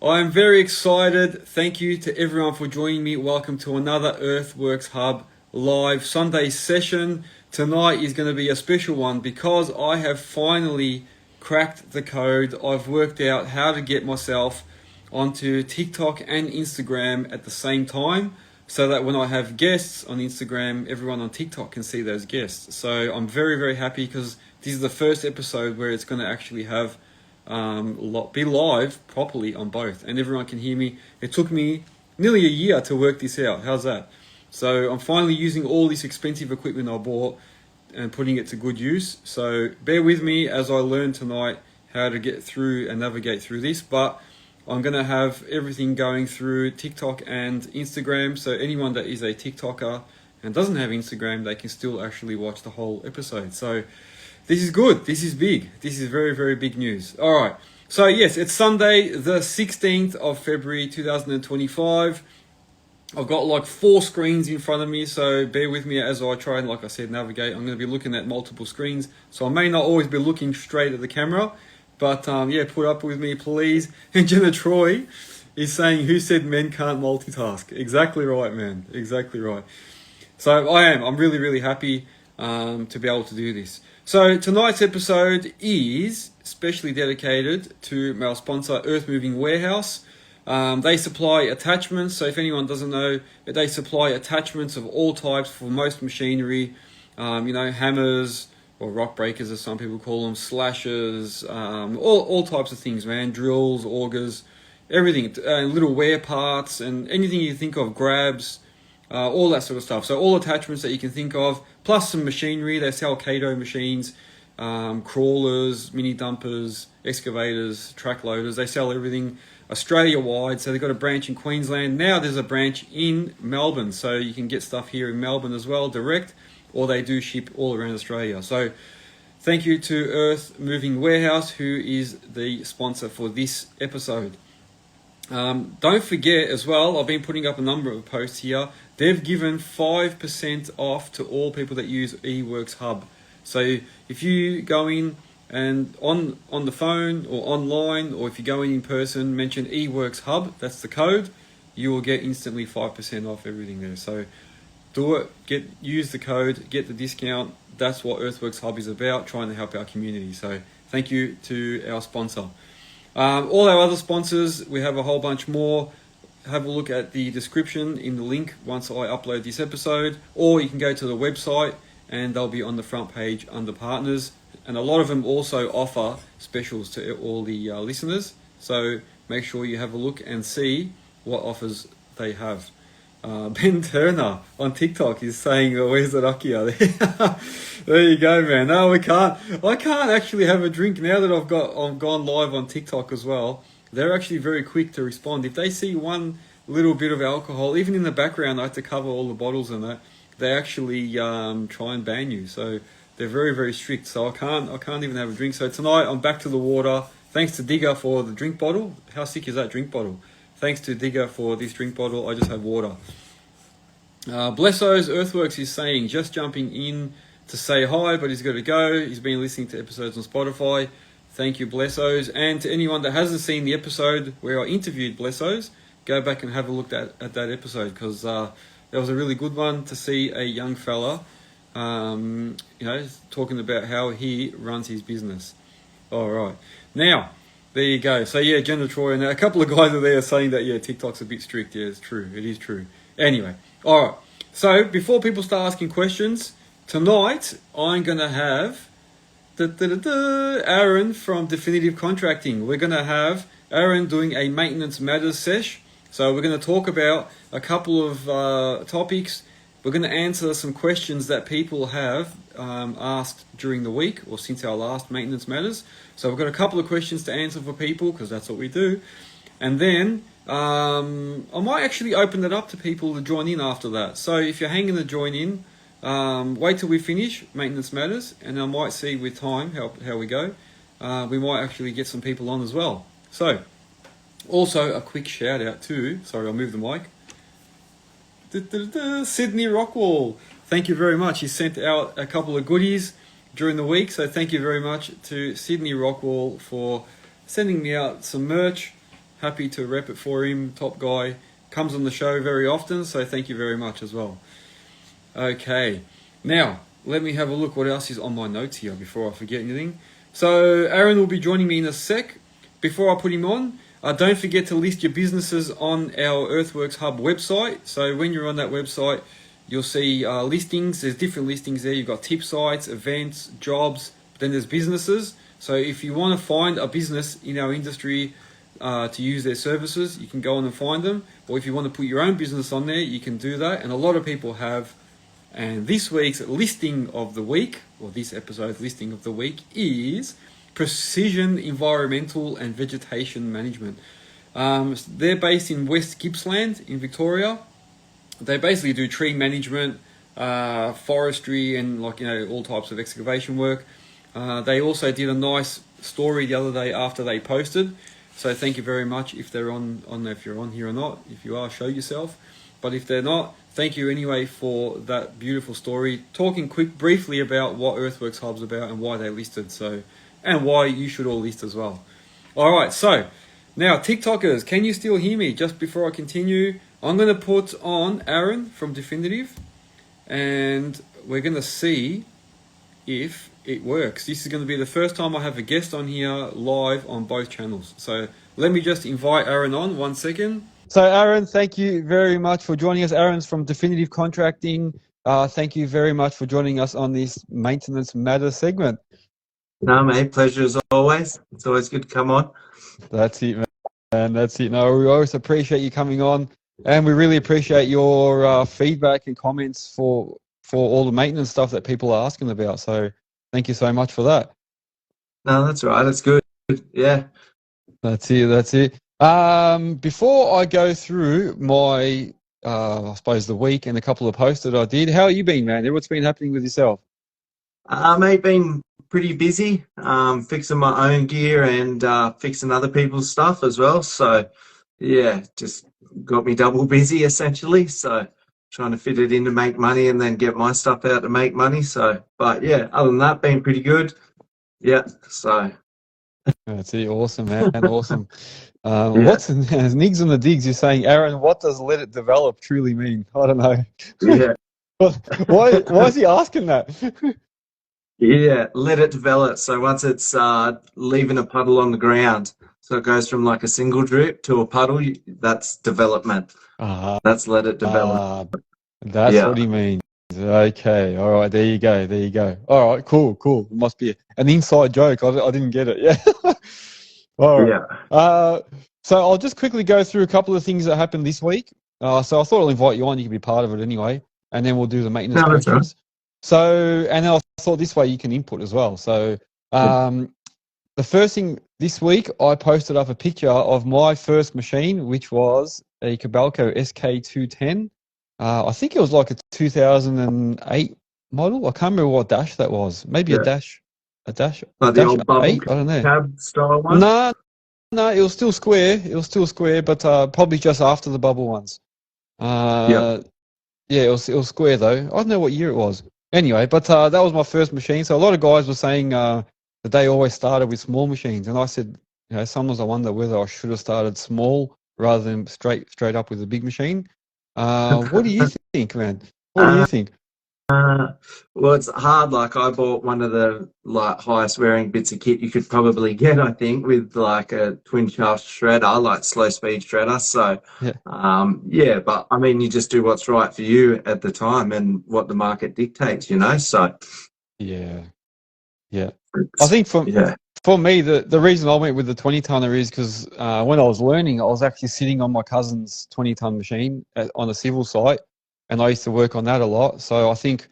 I am very excited. Thank you to everyone for joining me. Welcome to another Earthworks Hub live Sunday session. Tonight is going to be a special one because I have finally cracked the code. I've worked out how to get myself onto TikTok and Instagram at the same time so that when I have guests on Instagram, everyone on TikTok can see those guests. So I'm very, very happy because this is the first episode where it's going to actually have be live properly on both and everyone can hear me. It took me nearly a year to work this out. How's that? So I'm finally using all this expensive equipment I bought and putting it to good use. So bear with me as I learn tonight how to get through and navigate through this, but I'm going to have everything going through TikTok and Instagram. So anyone that is a TikToker and doesn't have Instagram, they can still actually watch the whole episode. So this is good. This is big. This is very, very big news. All right. So yes, it's Sunday, the 16th of February, 2025. I've got like 4 screens in front of me, so bear with me as I try and, like I said, navigate. I'm going to be looking at multiple screens, so I may not always be looking straight at the camera, but yeah, put up with me, please. And Jenna Troy is saying, who said men can't multitask? Exactly right, man. Exactly right. So I'm really, really happy to be able to do this. So tonight's episode is specially dedicated to my sponsor, Earthmoving Warehouse. They supply attachments. So if anyone doesn't know, they supply attachments of all types for most machinery. Hammers or rock breakers, as some people call them, slashers, all types of things, man. Drills, augers, everything. Little wear parts and anything you think of, grabs, all that sort of stuff. So all attachments that you can think of, plus some machinery. They sell Kato machines, crawlers, mini dumpers, excavators, track loaders. They sell everything Australia-wide. So they've got a branch in Queensland. Now there's a branch in Melbourne. So you can get stuff here in Melbourne as well, direct, or they do ship all around Australia. So thank you to Earthmoving Warehouse, who is the sponsor for this episode. Don't forget as well, I've been putting up a number of posts here. They've given 5% off to all people that use eWorks Hub. So if you go in and on the phone or online, or if you go in person, mention eWorks Hub, that's the code, you will get instantly 5% off everything there. So do it, use the code, get the discount. That's what Earthworks Hub is about, trying to help our community. So thank you to our sponsor. All our other sponsors, we have a whole bunch more. Have a look at the description in the link once I upload this episode, or you can go to the website and they'll be on the front page under partners. And a lot of them also offer specials to all the listeners. So make sure you have a look and see what offers they have. Ben Turner on TikTok is saying, where's the Rakia? There you go, man. No, we can't. I can't actually have a drink now that I've gone live on TikTok as well. They're actually very quick to respond. If they see one little bit of alcohol, even in the background, I have to cover all the bottles and that. They actually try and ban you. So they're very, very strict. So I can't even have a drink. So tonight I'm back to the water. Thanks to Digga for the drink bottle. How sick is that drink bottle? Thanks to Digga for this drink bottle. I just have water. Blesso's Earthworks is saying, just jumping in to say hi, but he's got to go. He's been listening to episodes on Spotify. Thank you, Blesso's. And to anyone that hasn't seen the episode where I interviewed Blesso's, go back and have a look at that episode, because that was a really good one to see a young fella, talking about how he runs his business. All right. Now, there you go. So yeah, Jenna Troy, and a couple of guys are there saying that, yeah, TikTok's a bit strict. Yeah, it's true. It is true. Anyway, all right. So before people start asking questions, tonight I'm going to have Aaron from Definitive Contracting. We're going to have Aaron doing a Maintenance Matters sesh. So we're going to talk about a couple of topics. We're going to answer some questions that people have asked during the week or since our last Maintenance Matters. So we've got a couple of questions to answer for people, because that's what we do. And then I might actually open it up to people to join in after that. So if you're hanging to join in, wait till we finish Maintenance Matters, and I might see with time how we go. We might actually get some people on as well. So also a quick shout out to, sorry, I'll move the mic. Sydney Rockwall. Thank you very much. He sent out a couple of goodies during the week. So thank you very much to Sydney Rockwall for sending me out some merch. Happy to rep it for him. Top guy. Comes on the show very often, so thank you very much as well. Okay, now let me have a look what else is on my notes here before I forget anything. So Aaron will be joining me in a sec. Before I put him on, don't forget to list your businesses on our Earthworks Hub website. So when you're on that website, you'll see listings. There's different listings there. You've got tip sites, events, jobs, then there's businesses. So if you want to find a business in our industry to use their services, you can go on and find them. Or if you want to put your own business on there, you can do that. And a lot of people have. And this week's listing of the week, or this episode's listing of the week, is Precision Environmental and Vegetation Management. They're based in West Gippsland in Victoria. They basically do tree management, forestry, and all types of excavation work. They also did a nice story the other day after they posted. So thank you very much if they're on. I don't know if you're on here or not. If you are, show yourself. But if they're not, thank you anyway for that beautiful story. Talking briefly about what Earthworks Hub's about and why they listed. And why you should all list as well. All right. So now TikTokers, can you still hear me? Just before I continue, I'm going to put on Aaron from Definitive, and we're going to see if it works. This is going to be the first time I have a guest on here live on both channels. So let me just invite Aaron on 1 second. So Aaron, thank you very much for joining us. Aaron's from Definitive Contracting. Thank you very much for joining us on this Maintenance Matter segment. No, mate, pleasure as always. It's always good to come on. That's it, man. That's it. No, we always appreciate you coming on, and we really appreciate your feedback and comments for all the maintenance stuff that people are asking about. So thank you so much for that. No, that's all right. That's good. Yeah. That's it. That's it. Before I go through my, I suppose, the week and a couple of posts that I did, how are you been, man? What's been happening with yourself? Mate, been pretty busy, fixing my own gear and fixing other people's stuff as well. So, yeah, just got me double busy essentially. So, trying to fit it in to make money and then get my stuff out to make money. So, but yeah, other than that, been pretty good. Yeah, so. That's it. Awesome, man. Awesome. What's Nigs and the Digs? You're saying, Aaron, what does let it develop truly mean? I don't know. Yeah. why is he asking that? Yeah, let it develop. So once it's leaving a puddle on the ground, so it goes from like a single drip to a puddle, that's development. That's let it develop. That's what he means. Okay, all right, there you go, there you go. All right, cool. It must be an inside joke. I didn't get it. Yeah. All right. Yeah. So I'll just quickly go through a couple of things that happened this week. So I thought I'll invite you on. You can be part of it anyway, and then we'll do the maintenance questions. Right. So, and then I thought this way you can input as well. So, the first thing this week, I posted up a picture of my first machine, which was a Cabalco SK210. I think it was like a 2008 model. I can't remember what dash that was. Maybe a dash. Like the old bubble 8? I don't know. Cab style one? No, it was still square. But probably just after the bubble ones. Yeah, it was square though. I don't know what year it was. Anyway, but that was my first machine. So a lot of guys were saying that they always started with small machines, and I said, sometimes I wonder whether I should have started small rather than straight up with a big machine. What do you think, man? What do you think? Well, it's hard. Like I bought one of the highest wearing bits of kit you could probably get, I think, with like a twin shaft shredder, like slow speed shredder. So, but I mean, you just do what's right for you at the time and what the market dictates, So, yeah. I think for me, the reason I went with the 20-tonner is because when I was learning, I was actually sitting on my cousin's 20-ton machine on a civil site. And I used to work on that a lot. So I think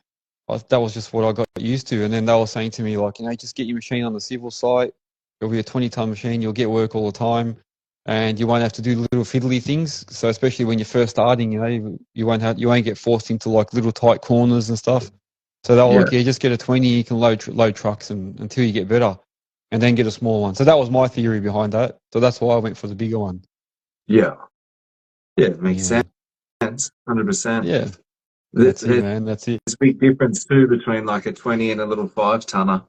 that was just what I got used to. And then they were saying to me, like, just get your machine on the civil site. It'll be a 20-ton machine. You'll get work all the time. And you won't have to do little fiddly things. So especially when you're first starting, you won't get forced into like little tight corners and stuff. So they were like, just get a 20. You can load trucks until you get better. And then get a small one. So that was my theory behind that. So that's why I went for the bigger one. Yeah. Yeah, it makes sense. 100%. Yeah, that's it, man. That's it. There's a big difference too between like a 20 and a little 5-tonner.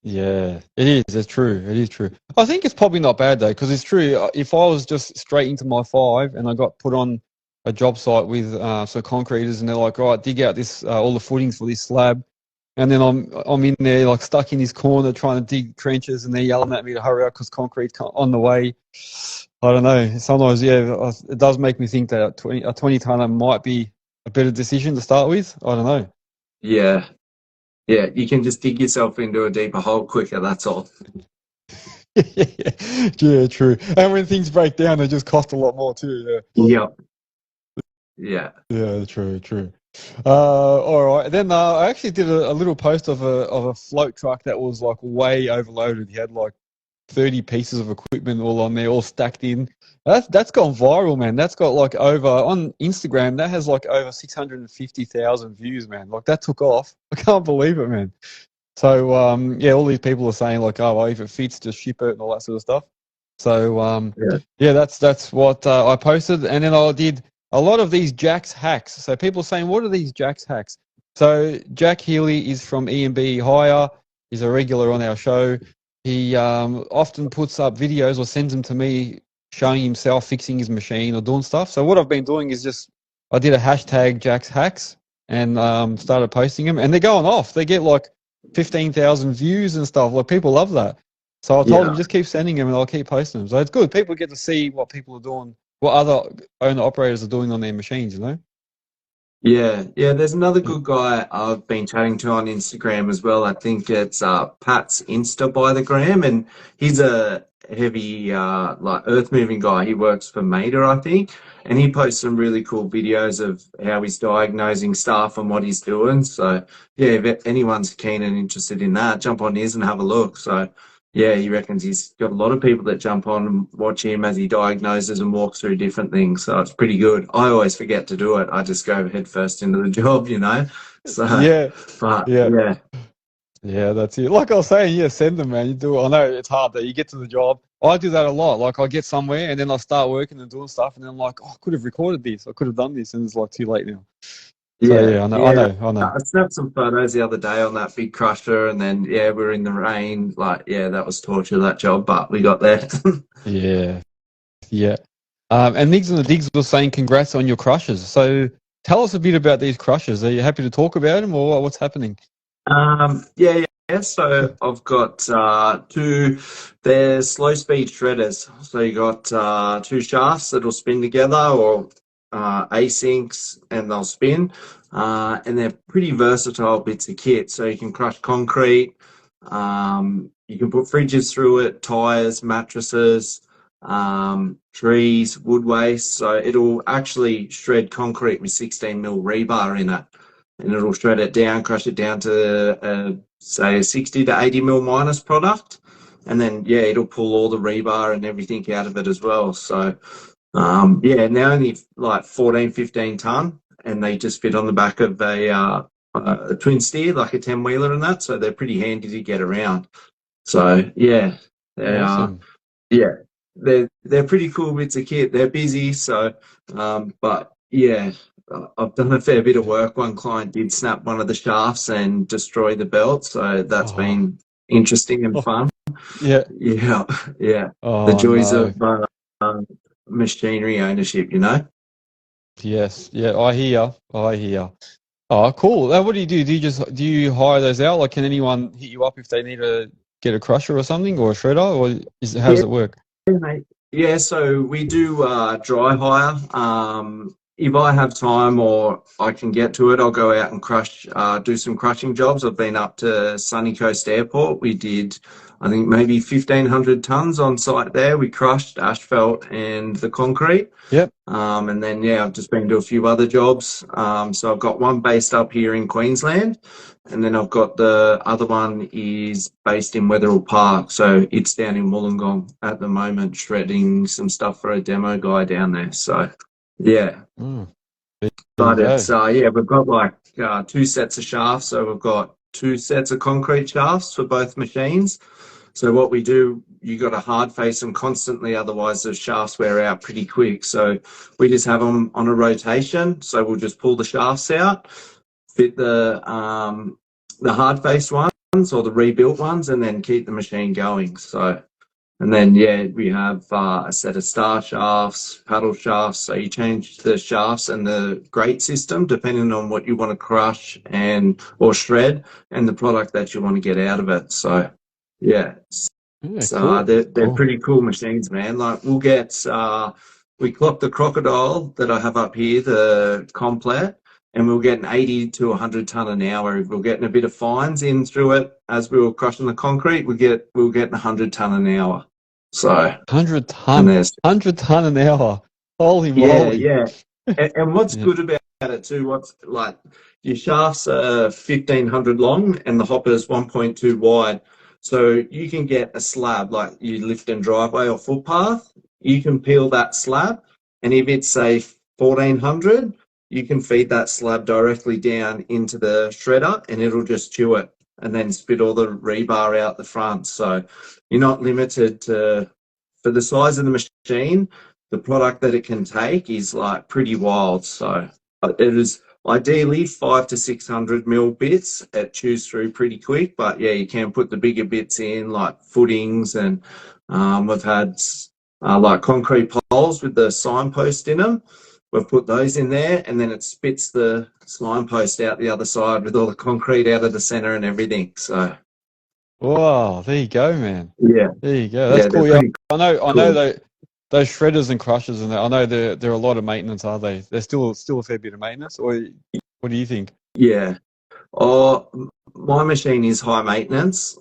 Yeah, it is. It's true. It is true. I think it's probably not bad though, because it's true. If I was just straight into my five and I got put on a job site with some concreters and they're like, all right, dig out this all the footings for this slab, and then I'm in there like stuck in this corner trying to dig trenches, and they're yelling at me to hurry up because concrete's on the way. I don't know. Sometimes, yeah, it does make me think that a 20 tonner might be a better decision to start with. I don't know. Yeah, yeah, you can just dig yourself into a deeper hole quicker, that's all. Yeah, true. And when things break down, they just cost a lot more too. Yep. Yeah. Yeah, true, true. All right. Then I actually did a little post of a float truck that was like way overloaded. He had like 30 pieces of equipment all on there, all stacked in. That's gone viral, man. That's got like over on Instagram. That has like over 650,000 views, man. Like that took off. I can't believe it, man. So yeah, all these people are saying like, oh, well, if it fits, just ship it and all that sort of stuff. So yeah, that's what I posted, and then I did a lot of these Jack's hacks. So people are saying, what are these Jack's hacks? So Jack Healy is from E&B Hire. He's a regular on our show. He often puts up videos or sends them to me showing himself fixing his machine or doing stuff. So what I've been doing is I did a hashtag Jack's hacks and started posting them, and they're going off. They get like 15,000 views and stuff. Like people love that. So I told him just keep sending them and I'll keep posting them. So it's good. People get to see what people are doing, what other owner operators are doing on their machines, you know? Yeah, yeah. There's another good guy I've been chatting to on Instagram as well. I think it's Pat's Insta by the gram, and he's a heavy like earth moving guy. He works for Mader, I think, and he posts some really cool videos of how he's diagnosing stuff and what he's doing. So yeah, if anyone's keen and interested in that, jump on his and have a look. So yeah, he reckons he's got a lot of people that jump on and watch him as he diagnoses and walks through different things. So it's pretty good. I always forget to do it. I just go head first into the job, you know. So yeah, but yeah, yeah. That's it. Like I was saying, yeah, send them, man. You do it. I know it's hard that you get to the job. I do that a lot. Like I get somewhere and then I start working and doing stuff, and then I'm like, oh, I could have recorded this. I could have done this, and it's like too late now. So, yeah, I know. I snapped some photos the other day on that big crusher, and then yeah, we were in the rain. Like yeah, that was torture, that job, but we got there. Yeah. And Nigs and the Digs was saying congrats on your crushers. So tell us a bit about these crushers. Are you happy to talk about them, or what's happening? Yeah. So I've got two. They're slow speed shredders. So you got two shafts that'll spin together, or asyncs, and they'll spin. And they're pretty versatile bits of kit. So you can crush concrete. You can put fridges through it, tires, mattresses, trees, wood waste. So it'll actually shred concrete with 16mm rebar in it, and it'll shred it down, crush it down to say a 60 to 80mm minus product, and then yeah, it'll pull all the rebar and everything out of it as well. So yeah, and they're only like 14, 15 ton, and they just fit on the back of a twin steer, like a 10-wheeler and that. So they're pretty handy to get around. So yeah, they Awesome. yeah, they're pretty cool bits of kit. They're busy, so but yeah, I've done a fair bit of work. One client did snap one of the shafts and destroy the belt, so that's been interesting and fun. Yeah. The joys of machinery ownership, you know. Yes. Yeah. I hear. Oh, cool. What do you do? Do you hire those out? Like, can anyone hit you up if they need to get a crusher or something, or a shredder, or how does it work? Yeah, so we do dry hire. If I have time or I can get to it, I'll go out and do some crushing jobs. I've been up to Sunny Coast Airport. We did, I think, maybe 1,500 tons on site there. We crushed asphalt and the concrete. Yep. And then, yeah, I've just been to a few other jobs. So I've got one based up here in Queensland, and then I've got the other one is based in Wetherill Park. So it's down in Wollongong at the moment, shredding some stuff for a demo guy down there. So, yeah. But it's, yeah, we've got like two sets of shafts. So we've got two sets of concrete shafts for both machines. So what we do, you got to hard face them constantly, otherwise the shafts wear out pretty quick. So we just have them on a rotation. So we'll just pull the shafts out, fit the hard face ones, or the rebuilt ones, and then keep the machine going. So, and then we have a set of star shafts, paddle shafts. So you change the shafts and the grate system depending on what you want to crush or shred, and the product that you want to get out of it. So Cool. they're pretty cool machines, man. Like we clocked the crocodile that I have up here, the complet, and we were getting 80 to 100 ton an hour. If we were getting a bit of fines in through it as we were crushing the concrete, we were getting 100 ton an hour. So 100 ton an hour. Holy moly. Yeah. And what's good about it too, what's like your shafts are 1,500 long and the hopper's 1.2 wide. So you can get a slab like you lift in driveway or footpath, you can peel that slab, and if it's say 1,400, you can feed that slab directly down into the shredder and it'll just chew it and then spit all the rebar out the front. So you're not limited to, for the size of the machine, the product that it can take is like pretty wild. So it is ideally 500 to 600 mil bits. It chews through pretty quick, but yeah, you can put the bigger bits in like footings, and we've had like concrete poles with the signpost in them. We've put those in there, and then it spits the signpost out the other side with all the concrete out of the center and everything. So, wow, there you go, man. Yeah, there you go. That's cool. Yeah, I know that those shredders and crushers, and I know they're a lot of maintenance, are they? They're still a fair bit of maintenance, or what do you think? Yeah. My machine is high maintenance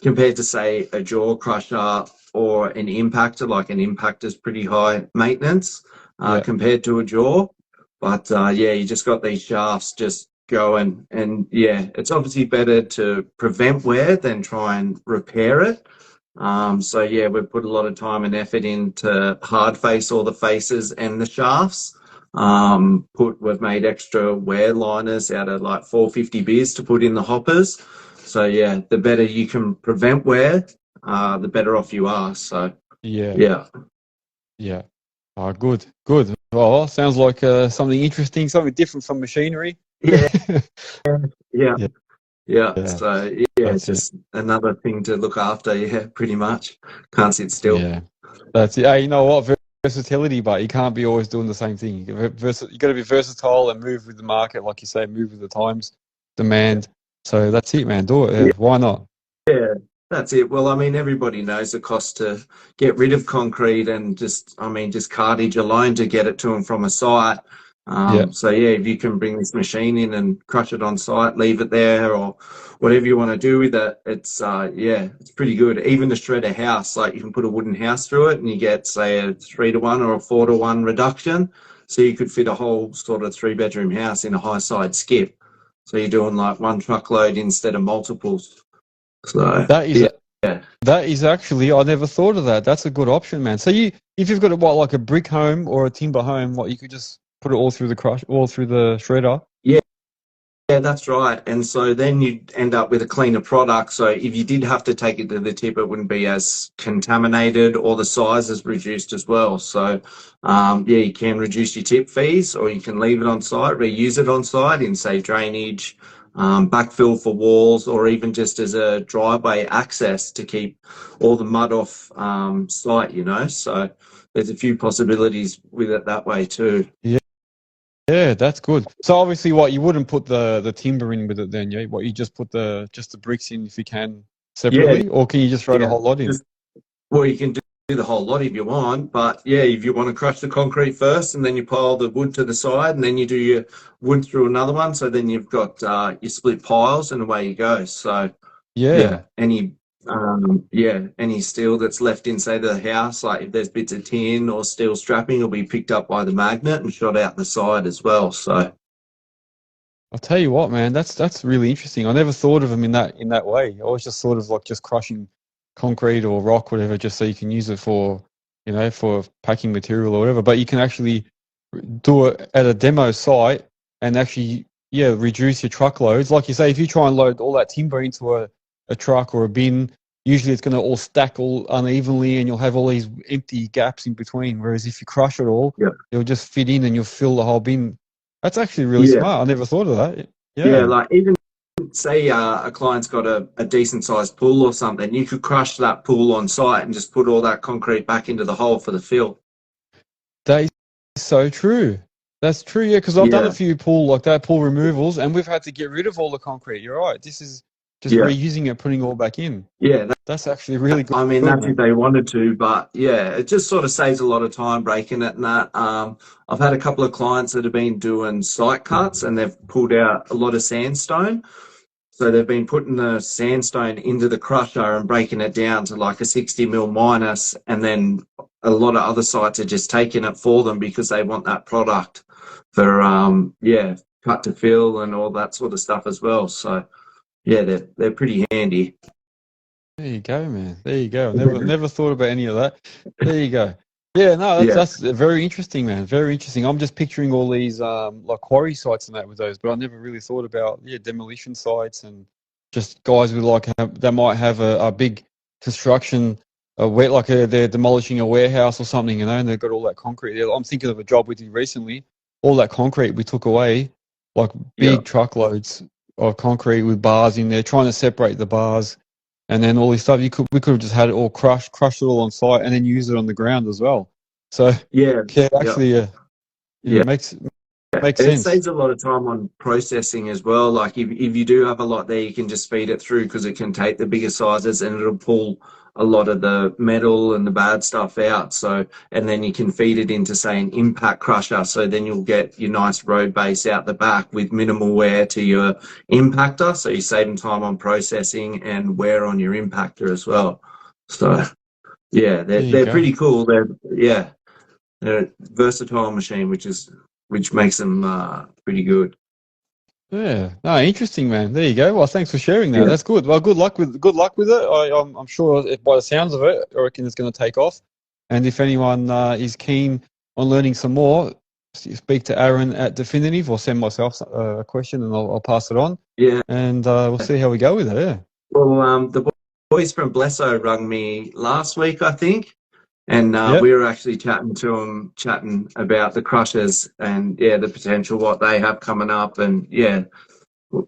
compared to say a jaw crusher or an impactor. Like an impactor is pretty high maintenance compared to a jaw. But you just got these shafts just going, and it's obviously better to prevent wear than try and repair it. We've put a lot of time and effort into hard face all the faces and the shafts. We've made extra wear liners out of like 450 beers to put in the hoppers. So the better you can prevent wear, the better off you are. So yeah. Oh, good. Oh, sounds like something interesting, something different from machinery. Yeah. So that's it's just another thing to look after. Yeah, pretty much. Can't sit still. Yeah, that's it. Hey, you know what? Versatility, but you can't be always doing the same thing. You got to be versatile and move with the market, like you say, move with the times, demand. So that's it, man. Do it. Yeah. Why not? Yeah, that's it. Well, I mean, everybody knows the cost to get rid of concrete and just cartage alone to get it to and from a site. So if you can bring this machine in and crush it on site, leave it there, or whatever you want to do with it, it's pretty good. Even to shred a house, like you can put a wooden house through it and you get say a 3-to-1 or a 4-to-1 reduction. So you could fit a whole sort of 3-bedroom house in a high side skip. So you're doing like one truckload instead of multiples. So that is actually, I never thought of that. That's a good option, man. So if you've got like a brick home or a timber home, what you could just put it all through the shredder. Yeah, that's right. And so then you end up with a cleaner product. So if you did have to take it to the tip, it wouldn't be as contaminated, or the size is reduced as well. So you can reduce your tip fees, or you can leave it on site, reuse it on site in say drainage, backfill for walls, or even just as a driveway access to keep all the mud off site, So there's a few possibilities with it that way too. Yeah, that's good. So obviously, you wouldn't put the timber in with it then, yeah? You just put the bricks in if you can separately, or can you just throw the whole lot in? Well, you can do the whole lot if you want, but if you want to crush the concrete first and then you pile the wood to the side and then you do your wood through another one, so then you've got your split piles and away you go. So any steel that's left inside the house, like if there's bits of tin or steel strapping, will be picked up by the magnet and shot out the side as well. So I'll tell you what, man, that's really interesting. I never thought of them in that way. I always just thought of like just crushing concrete or rock, whatever, just so you can use it for packing material or whatever. But you can actually do it at a demo site and actually reduce your truckloads. Like you say, if you try and load all that timber into a truck or a bin, usually it's going to all stack all unevenly and you'll have all these empty gaps in between. Whereas if you crush it all, it'll just fit in and you'll fill the whole bin. That's actually really smart. I never thought of that. Like say a client's got a decent sized pool or something, you could crush that pool on site and just put all that concrete back into the hole for the fill. That is so true. That's true, yeah, because I've done a Yeah, few pool removals, and we've had to get rid of all the concrete. You're right. This is just yeah, reusing it, putting it all back in. yeah. That's actually really good, I mean, that's if man. they wanted to, but yeah, it just sort of saves a lot of time breaking it and that. I've had a couple of clients that have been doing site cuts and they've pulled out a lot of sandstone. So they've been putting the sandstone into the crusher and breaking it down to like a 60 mil minus, and then a lot of other sites are just taking it for them because they want that product for cut to fill and all that sort of stuff as well. So yeah, they're pretty handy. There you go, man. There you go. Never thought about any of that. There you go. Yeah, no, Yeah, that's very interesting, man. Very interesting. I'm just picturing all these like quarry sites and that with those, but I never really thought about demolition sites and just guys with that might have a big construction, they're demolishing a warehouse or something, and they've got all that concrete there. I'm thinking of a job we did recently. All that concrete we took away, like yeah, big truckloads of concrete with bars in there, trying to separate the bars. And then all this stuff, we could have just had it all crushed it all on site, and then use it on the ground as well. So yeah, yeah, yeah, actually, yeah. makes It sense. saves a lot of time on processing as well. Like if you do have a lot there, you can just feed it through because it can take the bigger sizes and it'll pull a lot of the metal and the bad stuff out. So, and then you can feed it into, say, an impact crusher. So then you'll get your nice road base out the back with minimal wear to your impactor. So you're saving time on processing and wear on your impactor as well. So yeah, There you they're go. pretty cool. They're a versatile machine, which makes them pretty good. Yeah, no, interesting, man. There you go. Well, thanks for sharing that. Yeah, That's good. Well, good luck with it. I'm sure by the sounds of it, I reckon it's going to take off. And if anyone is keen on learning some more, speak to Aaron at Definitive or send myself a question and I'll pass it on. yeah. And we'll see how we go with it. Yeah. Well, the boys from Blesso rung me last week, I think, and Yep. we were actually chatting about the crushers and the potential what they have coming up, and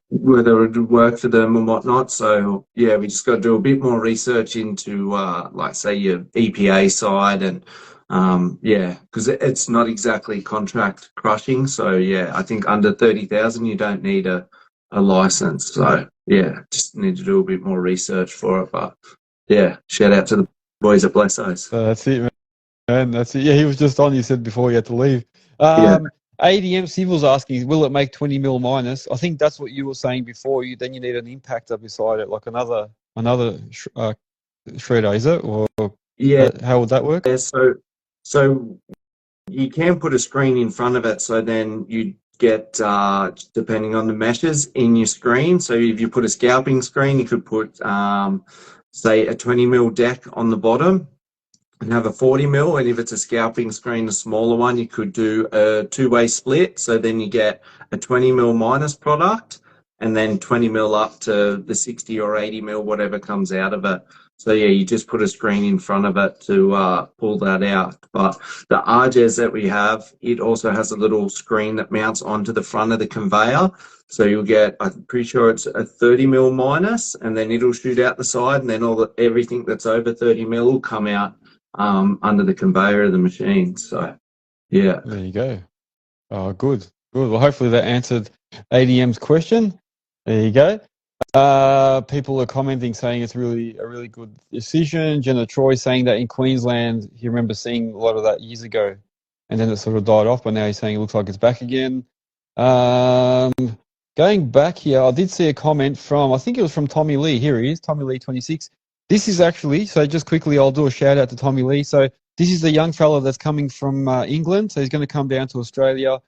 whether it would work for them and whatnot. So yeah, we just got to do a bit more research into like say your EPA side and because it's not exactly contract crushing. So yeah, I think under 30,000 you don't need a license. So yeah, just need to do a bit more research for it. But yeah, shout out to the boys at Blessos. That's it, man. That's it. Yeah, he was just on. You said before he had to leave. Yeah, ADM Civil's asking, will it make 20 mil minus? I think that's what you were saying before. Then you need an impactor beside it, like another shredder, is it? Or yeah. how would that work? So you can put a screen in front of it, so then you get depending on the meshes in your screen. So if you put a scalping screen, you could put say a 20 mil deck on the bottom and have a 40 mil, and if it's a scalping screen, a smaller one, you could do a two-way split. So then you get a 20 mil minus product and then 20 mil up to the 60 or 80 mil, whatever comes out of it. So yeah, you just put a screen in front of it to pull that out. But the RJs that we have, it also has a little screen that mounts onto the front of the conveyor. So you'll get, I'm pretty sure it's a 30 mil minus, and then it'll shoot out the side, and then everything that's over 30 mil will come out under the conveyor of the machine. So yeah. There you go. Oh, good. Well, hopefully that answered ADM's question. There you go. People are commenting saying it's a really good decision. Jenna Troy saying that in Queensland, he remembers seeing a lot of that years ago, and then it sort of died off. But now he's saying it looks like it's back again. Going back here, I did see a comment from, I think it was from Tommy Lee. Here he is, Tommy Lee 26. This is actually, so just quickly, I'll do a shout out to Tommy Lee. So this is the young fella that's coming from England. So he's going to come down to Australia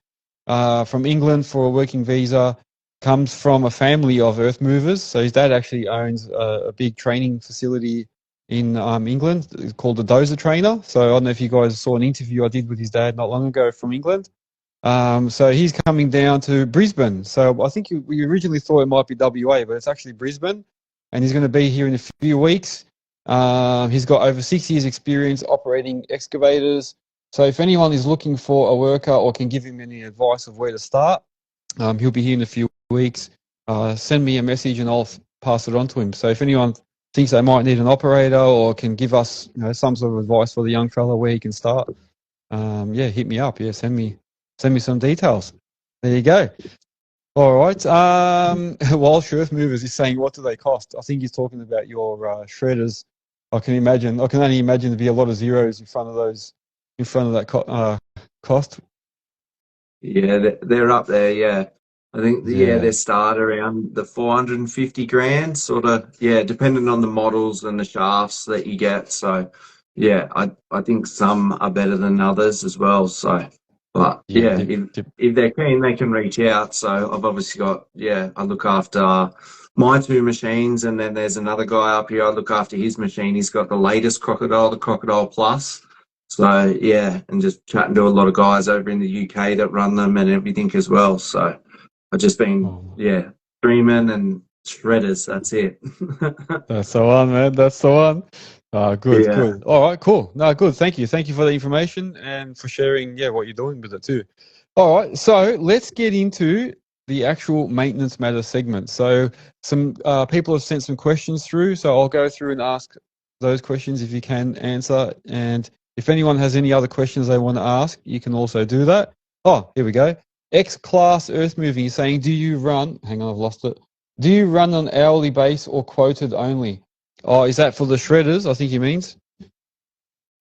from England for a working visa. Comes from a family of earth movers. So his dad actually owns a big training facility in England. It's called the Dozer Trainer. So I don't know if you guys saw an interview I did with his dad not long ago from England. So he's coming down to Brisbane. So I think we originally thought it might be WA, but it's actually Brisbane. And he's going to be here in a few weeks. He's got over 6 years experience operating excavators. So if anyone is looking for a worker or can give him any advice of where to start, he'll be here in a few weeks. send me a message and I'll pass it on to him. So if anyone thinks they might need an operator or can give us, some sort of advice for the young fella where he can start, hit me up. Yeah, send me some details. There you go. All right. Walsh Earthmovers is saying, what do they cost? I think he's talking about your shredders. I can only imagine there'd be a lot of zeros in front of that cost. Yeah, they're up there. Yeah, I think they start around the 450 grand, sort of. Yeah, depending on the models and the shafts that you get. So, yeah, I think some are better than others as well. So, but if they're keen, they can reach out. So I've obviously got I look after my two machines, and then there's another guy up here. I look after his machine. He's got the latest Crocodile, the Crocodile Plus. So yeah, and just chatting to a lot of guys over in the UK that run them and everything as well. So I've just been streaming and shredders. That's it. That's the one, man. That's the one. Good. All right, cool. No, good. Thank you for the information and for sharing what you're doing with it too. All right, so let's get into the actual maintenance matter segment. So some people have sent some questions through, so I'll go through and ask those questions if you can answer. And if anyone has any other questions they want to ask, you can also do that. Oh, here we go. X-Class Earthmoving is saying, do you run, hang on, I've lost it. Do you run on hourly base or quoted only? Oh, is that for the shredders, I think he means?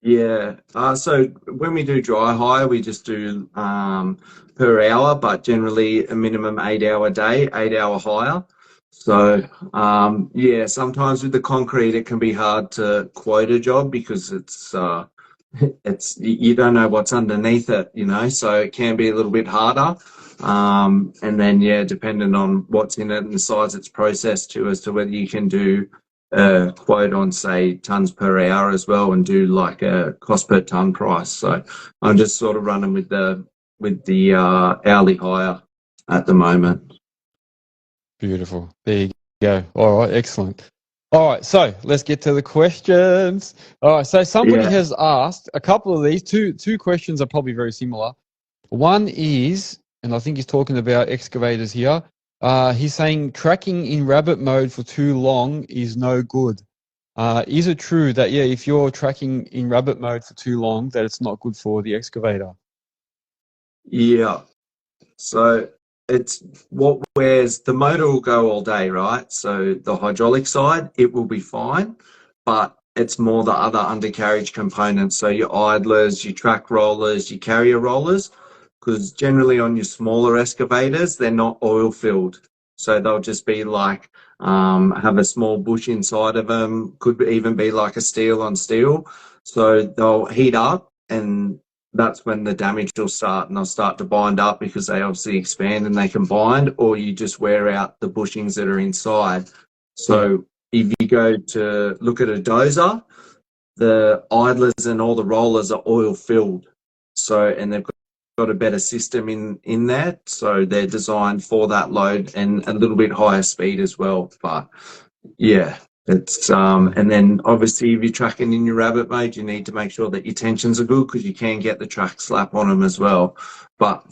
Yeah. So when we do dry hire, we just do per hour, but generally a minimum 8-hour day, 8-hour hire. So, sometimes with the concrete, it can be hard to quote a job because it's you don't know what's underneath it, so it can be a little bit harder. And then, depending on what's in it and the size it's processed to as to whether you can do a quote on, say, tons per hour as well and do like a cost per ton price. So I'm just sort of running with the hourly hire at the moment. Beautiful. There you go. All right, excellent. All right, so let's get to the questions. All right, so somebody has asked a couple of these. Two questions are probably very similar. One is, and I think he's talking about excavators here. He's saying tracking in rabbit mode for too long is no good. Is it true that, if you're tracking in rabbit mode for too long, that it's not good for the excavator? Yeah. So it's what wears the motor will go all day, right? So the hydraulic side, it will be fine, but it's more the other undercarriage components. So your idlers, your track rollers, your carrier rollers, because generally on your smaller excavators, they're not oil filled. So they'll just be like, have a small bush inside of them, could even be like a steel on steel. So they'll heat up, and that's when the damage will start, and they'll start to bind up because they obviously expand and they can bind, or you just wear out the bushings that are inside. So if you go to look at a dozer, the idlers and all the rollers are oil filled. So, and they've got a better system in there. So they're designed for that load and a little bit higher speed as well. But it's and then obviously if you're tracking in your rabbit mode, you need to make sure that your tensions are good because you can get the track slap on them as well. But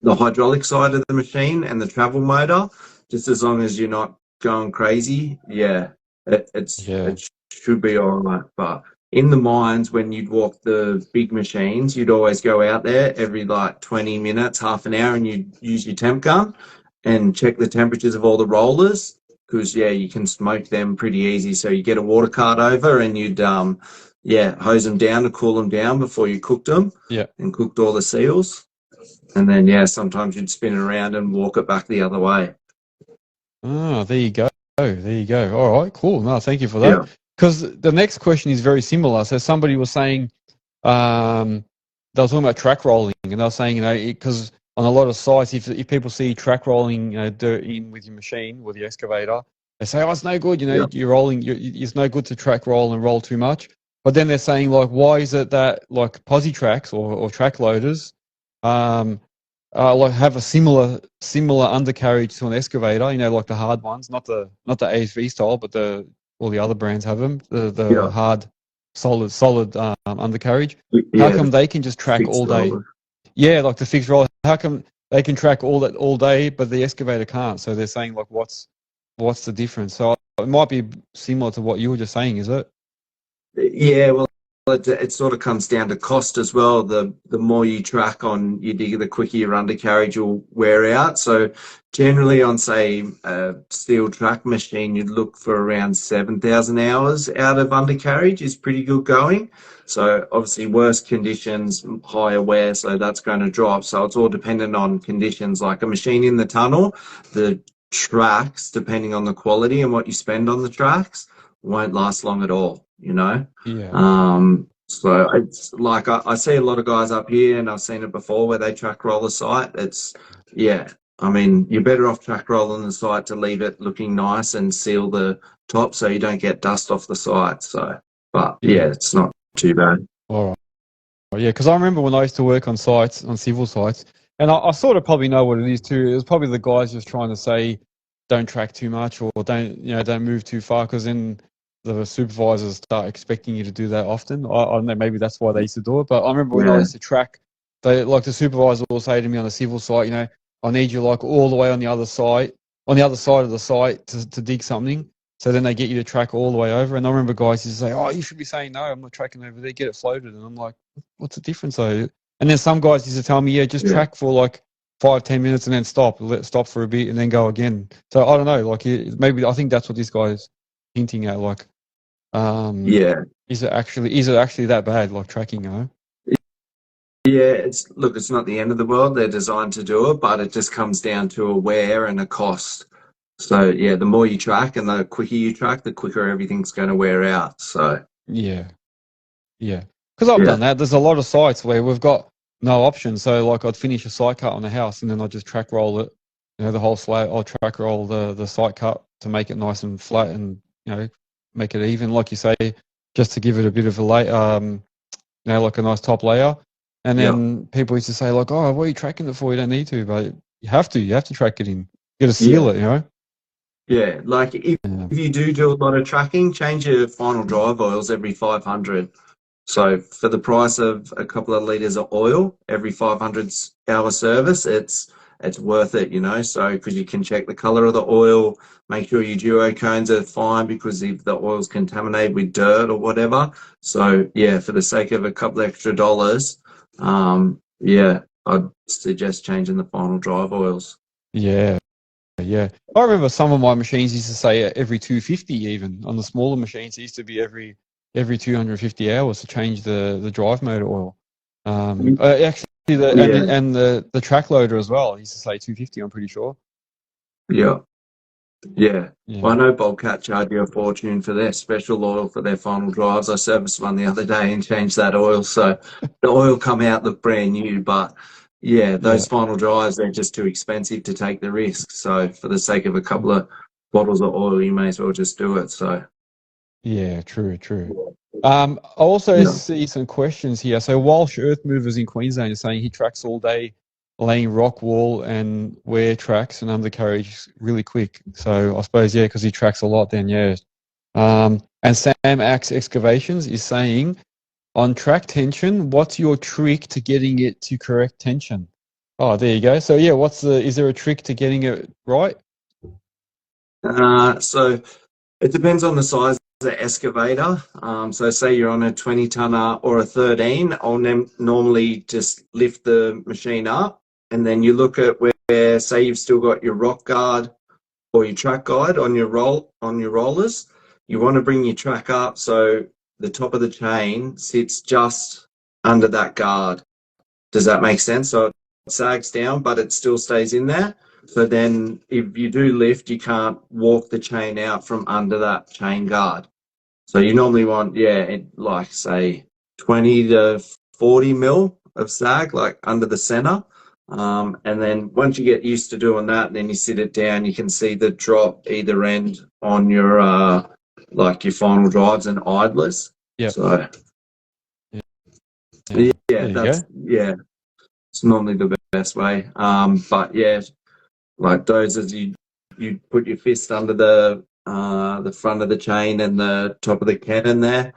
the hydraulic side of the machine and the travel motor, just as long as you're not going crazy, it should be all right. But in the mines, when you'd walk the big machines, you'd always go out there every like 20 minutes, half an hour, and you'd use your temp gun and check the temperatures of all the rollers. Because you can smoke them pretty easy. So you get a water cart over and you'd hose them down to cool them down before you cooked them. And cooked all the seals. And then sometimes you'd spin it around and walk it back the other way. Oh, there you go. All right, cool. No, thank you for that. Because the next question is very similar. So somebody was saying they were talking about track rolling, and they were saying because on a lot of sites, if people see track rolling, dirt in with your machine, with your excavator, they say, oh, it's no good, you're rolling, it's no good to track roll and roll too much. But then they're saying, like, why is it that, like, posi tracks or track loaders like have a similar undercarriage to an excavator, like the hard ones, not the ASV style, but all the other brands have them, the hard, solid undercarriage. How come they can just track all day? Roller. Yeah, like the fixed roller. How come they can track all that all day, but the excavator can't. So they're saying like, what's the difference? So it might be similar to what you were just saying, is it? Yeah, well, it sort of comes down to cost as well. The more you track on your digger, the quicker your undercarriage will wear out. So generally on, say, a steel track machine, you'd look for around 7,000 hours out of undercarriage is pretty good going. So obviously worse conditions, higher wear, so that's going to drop. So it's all dependent on conditions. Like a machine in the tunnel, the tracks, depending on the quality and what you spend on the tracks, won't last long at all, you know? Yeah. So it's like I see a lot of guys up here, and I've seen it before where they track roll the site. Yeah, I mean, you're better off track rolling the site to leave it looking nice and seal the top so you don't get dust off the site. So, but yeah, it's not too bad. All right. Yeah, because I remember when I used to work on sites, on civil sites, and I sort of probably know what it is too. It was probably the guys just trying to say, don't track too much or don't move too far, because then the supervisors start expecting you to do that often. I don't know, maybe that's why they used to do it. But I remember when I used to track, the supervisor will say to me on a civil site, I need you like all the way on the other side of the site to dig something. So then they get you to track all the way over. And I remember guys used to say, oh, you should be saying, no, I'm not tracking over there, get it floated. And I'm like, what's the difference though? And then some guys used to tell me, just track for like 5-10 minutes and then stop for a bit and then go again. So I don't know, like maybe I think that's what this guy is hinting at. Like, is it actually that bad? Like tracking, Yeah, it's not the end of the world. They're designed to do it, but it just comes down to a wear and a cost. So yeah, the more you track and the quicker you track, the quicker everything's going to wear out. So yeah, because I've done that. There's a lot of sites where we've got no option. So like I'd finish a site cut on a house and then I'd just track roll it, the whole slab. I'll track roll the site cut to make it nice and flat and make it even, like you say, just to give it a bit of a like a nice top layer. And then people used to say like, oh, what are you tracking it for? You don't need to, but you have to track it in. You got to seal it, Yeah, like if you do a lot of tracking, change your final drive oils every 500. So for the price of a couple of litres of oil every 500-hour service, it's worth it, so because you can check the colour of the oil, make sure your duocones are fine, because if the oil's contaminated with dirt or whatever. So yeah, for the sake of a couple extra dollars, I'd suggest changing the final drive oils. Yeah. I remember some of my machines used to say every 250 even. On the smaller machines, it used to be every 250 hours to change the drive motor oil. Actually, the track loader as well. It used to say 250, I'm pretty sure. Yeah. Well, I know Bobcat charge you a fortune for their special oil for their final drives. I serviced one the other day and changed that oil, so the oil come out look brand new. But those final drives, they're just too expensive to take the risk. So for the sake of a couple of bottles of oil, you may as well just do it. So yeah, true. I also see some questions here. So Walsh Earth Movers in Queensland is saying he tracks all day, laying rock wall and wear tracks and undercarriage really quick. So I suppose, because he tracks a lot then, And Sam Axe Excavations is saying, on track tension, what's your trick to getting it to correct tension? Oh, there you go. So is there a trick to getting it right? So it depends on the size of the excavator. So say you're on a 20-tonner or a 13, I'll normally just lift the machine up, and then you look at where, say you've still got your rock guard or your track guide on your rollers. You want to bring your track up so the top of the chain sits just under that guard. Does that make sense? So it sags down, but it still stays in there. So then if you do lift, you can't walk the chain out from under that chain guard. So you normally want, like say 20 to 40 mil of sag, like under the center. And then once you get used to doing that, then you sit it down, you can see the drop either end on your your final drives and idlers. Yeah. So it's normally the best way. But like those, as you put your fist under the front of the chain and the top of the cannon there,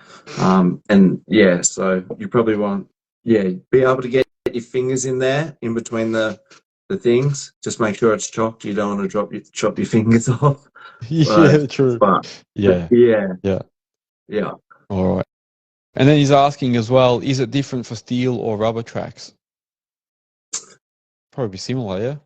so you probably want be able to get your fingers in there in between the the things. Just make sure it's chopped. You don't want to chop your fingers off. Yeah, true. But Yeah, yeah, yeah. yeah. All right. And then he's asking as well, is it different for steel or rubber tracks? Probably similar, yeah?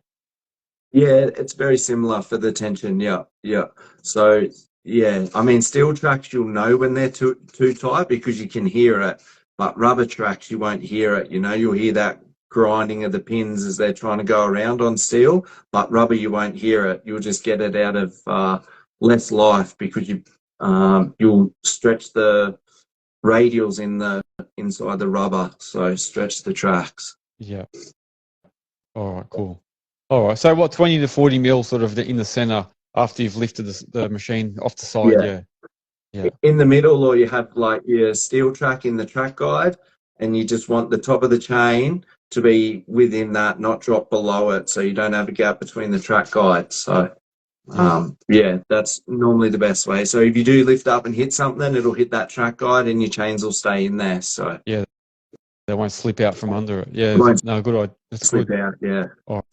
Yeah, it's very similar for the tension. Yeah, yeah. So yeah, I mean, steel tracks you'll know when they're too tight because you can hear it. But rubber tracks you won't hear it. You know, you'll hear that grinding of the pins as they're trying to go around on steel. But rubber you won't hear it. You'll just get it out of less life because you'll stretch the radials inside the rubber, so stretch the tracks. Yeah. All right, cool. All right. So what, 20 to 40 mil sort of in the center after you've lifted the machine off the side, yeah. Yeah. In the middle, or you have like your steel track in the track guide, and you just want the top of the chain to be within that, not drop below it, so you don't have a gap between the track guide. So yeah, that's normally the best way. So if you do lift up and hit something, it'll hit that track guide and your chains will stay in there. So yeah, they won't slip out from under it. Yeah, no, good idea. That's slip good. out, yeah. All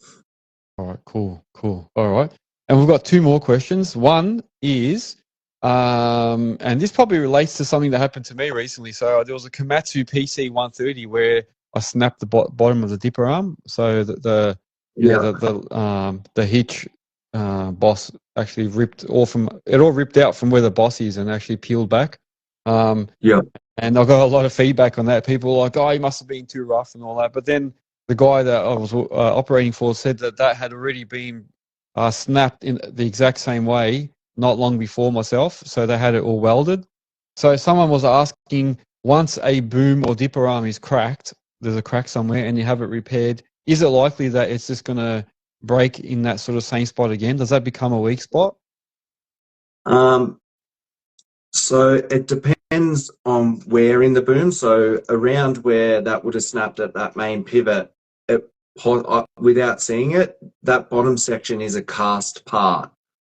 right, cool. All right. And we've got two more questions. One is, and this probably relates to something that happened to me recently. So there was a Komatsu PC 130 where I snapped the bottom of the dipper arm. So the hitch boss actually ripped out from where the boss is and actually peeled back. And I got a lot of feedback on that. People were like, "Oh, he must have been too rough and all that." But then the guy that I was operating for said that had already been snapped in the exact same way not long before myself. So they had it all welded. So someone was asking, once a boom or dipper arm is cracked, there's a crack somewhere, and you have it repaired, is it likely that it's just going to break in that sort of same spot again? Does that become a weak spot? So it depends on where in the boom. So around where that would have snapped at that main pivot, without seeing it, that bottom section is a cast part.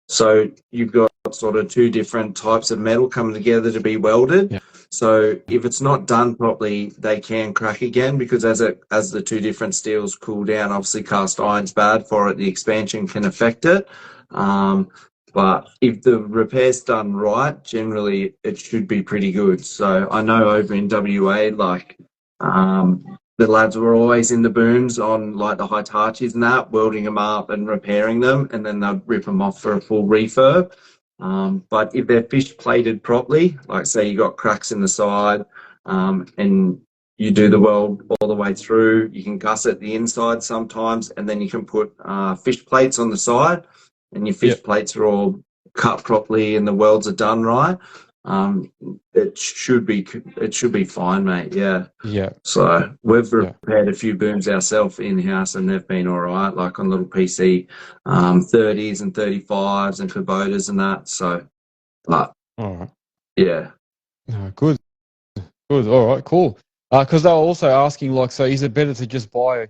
So you've got sort of two different types of metal coming together to be welded. Yeah. So if it's not done properly, they can crack again because as the two different steels cool down, obviously cast iron's bad for it. The expansion can affect it. But if the repair's done right, generally it should be pretty good. So I know over in WA, like the lads were always in the booms on like the Hitachis and that, welding them up and repairing them, and then they'd rip them off for a full refurb. But if they're fish plated properly, like say you got cracks in the side, and you do the weld all the way through, you can gusset the inside sometimes, and then you can put fish plates on the side, and your fish plates are all cut properly and the welds are done right. It should be fine, mate. Yeah. Yeah. So we've repaired a few booms ourselves in house, and they've been all right, like on little PC 30s and 35s and Kubotas and that. So, but all right. Yeah. Good. All right. Cool. Because they were also asking, like, so is it better to just buy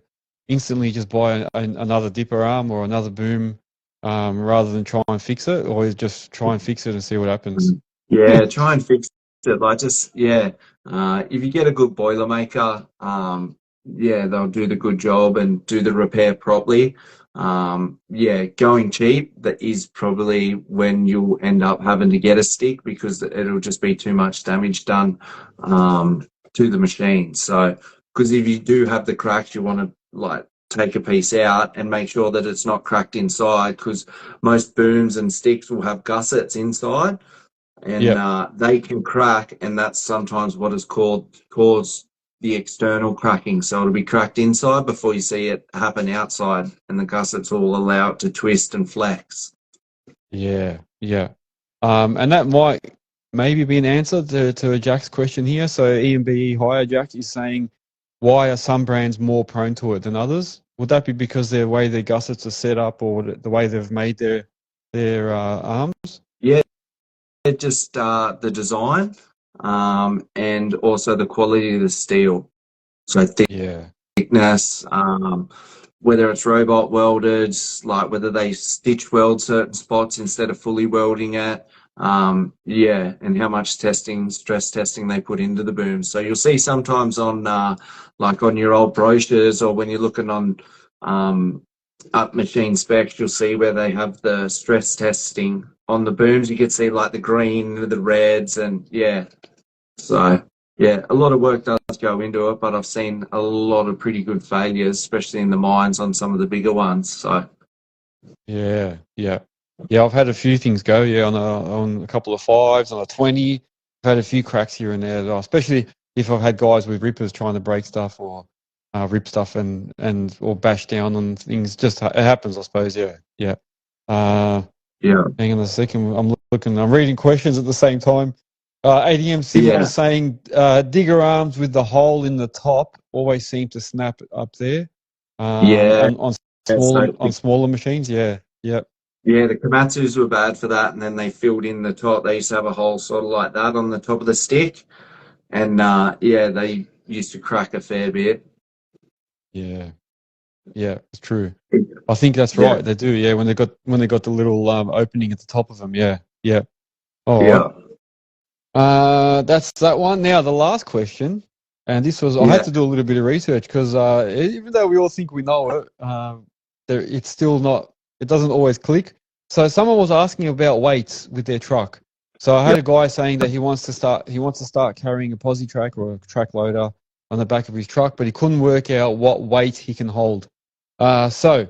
another dipper arm or another boom rather than try and fix it, or just try and fix it and see what happens? Yeah, try and fix it. Like if you get a good boilermaker, they'll do the good job and do the repair properly. Going cheap, that is probably when you'll end up having to get a stick because it'll just be too much damage done to the machine. So, because if you do have the cracks, you want to like take a piece out and make sure that it's not cracked inside, because most booms and sticks will have gussets inside. And they can crack, and that's sometimes what is caused the external cracking. So it'll be cracked inside before you see it happen outside, and the gussets will allow it to twist and flex. Yeah. And that might maybe be an answer to Jack's question here. So EMBE Hire Jack is saying, why are some brands more prone to it than others? Would that be because the way their gussets are set up, or the way they've made their arms? Yeah. Just the design and also the quality of the steel. So thickness, whether it's robot welded, like whether they stitch weld certain spots instead of fully welding it, and how much stress testing they put into the boom. So you'll see sometimes on like on your old brochures, or when you're looking on up machine specs, you'll see where they have the stress testing on the booms. You can see like the green, the reds, and yeah. So yeah, a lot of work does go into it, but I've seen a lot of pretty good failures, especially in the mines on some of the bigger ones. So Yeah, yeah, yeah. I've had a few things go. Yeah, on a couple of 5s, on a 20. I've had a few cracks here and there, though, especially if I've had guys with rippers trying to break stuff or rip stuff and or bash down on things. Just it happens, I suppose. Yeah, yeah. Uh, yeah, Hang on a second. I'm reading questions at the same time. ADM Civil yeah, is saying digger arms with the hole in the top always seem to snap up there. yeah. On So smaller machines. Yeah, yeah, yeah, the Komatsus were bad for that, and then they filled in the top. They used to have a hole sort of like that on the top of the stick, and yeah, they used to crack a fair bit. yeah, yeah. It's true. I think that's Yeah, right. They do. Yeah, when they got the little opening at the top of them. Yeah, yeah. All right. yeah, That's that one. Now the last question, and this was I had yeah, to do a little bit of research because even though we all think we know it, it's still not. It doesn't always click. So someone was asking about weights with their truck. So I had yeah, a guy saying that he wants to start carrying a posi track or a track loader on the back of his truck, but he couldn't work out what weight he can hold. So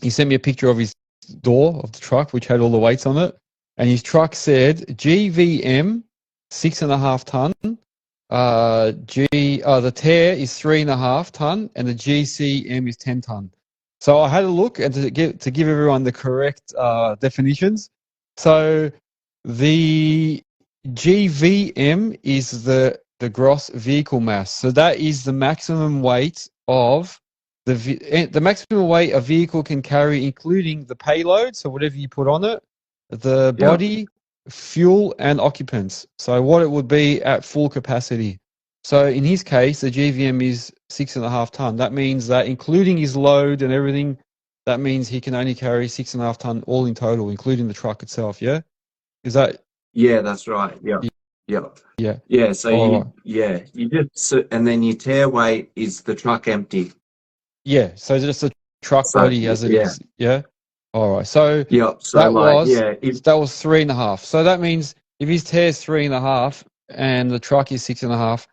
he sent me a picture of his door of the truck, which had all the weights on it, and his truck said GVM 6.5 ton. The tear is 3.5 ton, and the GCM is 10 ton. So I had a look and to give everyone the correct definitions. So the GVM is the gross vehicle mass. So that is the maximum weight of the maximum weight a vehicle can carry, including the payload, so whatever you put on it, the yeah, body, fuel, and occupants. So what it would be at full capacity. So in his case, the GVM is 6.5 ton. That means that including his load and everything, that means he can only carry 6.5 ton all in total, including the truck itself. Yeah, is that? yeah. That's right. Yeah, yeah, Yeah. yeah. So All right. you just and then your tear weight is the truck empty. Yeah. So just the truck So body as it yeah, is. Yeah. All right. So yeah. So that like was yeah, if that was 3.5. So that means if his tear's 3.5 and the truck is 6.5,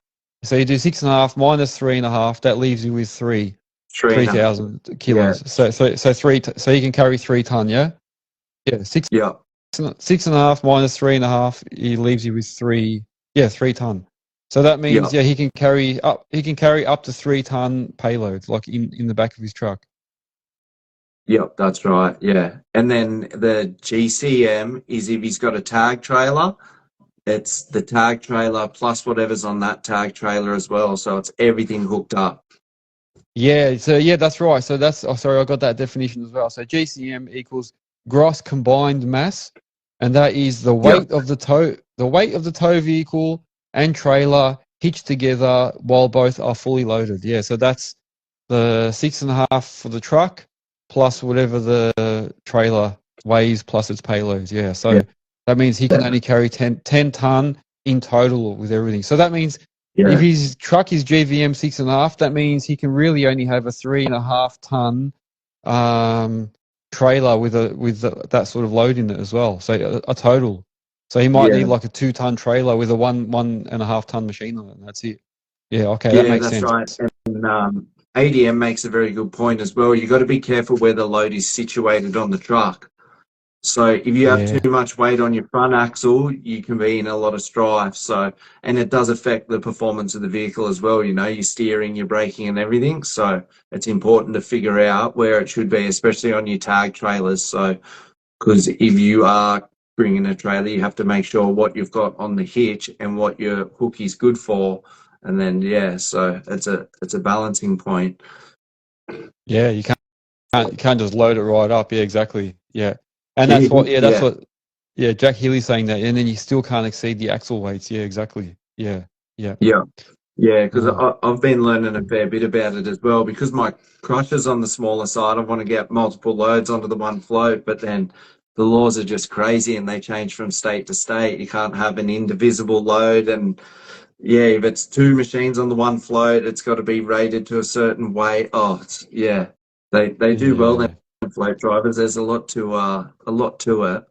so you do 6.5 minus 3.5, that leaves you with three and a, 3,000 yeah, kilos. So he can carry 3 ton. Yeah. Yeah. yeah, 6.5 minus 3.5, he leaves you with 3 ton. So that yeah. means he can carry up to 3 ton payload, like in the back of his truck. Yep, that's right. Yeah. And then the GCM is if he's got a tag trailer, it's the tag trailer plus whatever's on that tag trailer as well. So it's everything hooked up. Yeah, so that's right. So sorry, I got that definition as well. So GCM equals gross combined mass, and that is the Yep. weight of the tow vehicle and trailer hitched together while both are fully loaded. Yeah, so that's the 6.5 for the truck plus whatever the trailer weighs plus its payloads. Yeah, Yeah. so that means he can only carry 10 ton in total with everything. So that means if Yeah. his truck is GVM 6.5, that means he can really only have a 3.5 ton trailer with that sort of load in it as well. So a total. So he might need Yeah. like a 2 ton trailer with a 1.5 ton machine on it. And that's it. Yeah. Okay, that Yeah, makes that's sense. right. And ADM makes a very good point as well. You've got to be careful where the load is situated on the truck. So if you have Yeah. too much weight on your front axle, you can be in a lot of strife. So, and it does affect the performance of the vehicle as well. You know, your steering, your braking, and everything. So it's important to figure out where it should be, especially on your tag trailers. So, because if you are bringing a trailer, you have to make sure what you've got on the hitch and what your hook is good for. And then, yeah, so it's a balancing point. Yeah. You can't just load it right up. Yeah. Exactly. Yeah. And Yeah, that's what. Yeah. That's yeah. what. Yeah. Jack Healy's saying that, and then you still can't exceed the axle weights. Yeah. Exactly. Yeah. Yeah. Yeah. Yeah, because Oh. I've been learning a fair bit about it as well. Because my crusher's on the smaller side, I want to get multiple loads onto the one float, but then the laws are just crazy and they change from state to state. You can't have an indivisible load. And yeah, if it's two machines on the one float, it's got to be rated to a certain weight. Oh, yeah, they do well then Yeah. float drivers. There's a lot to it.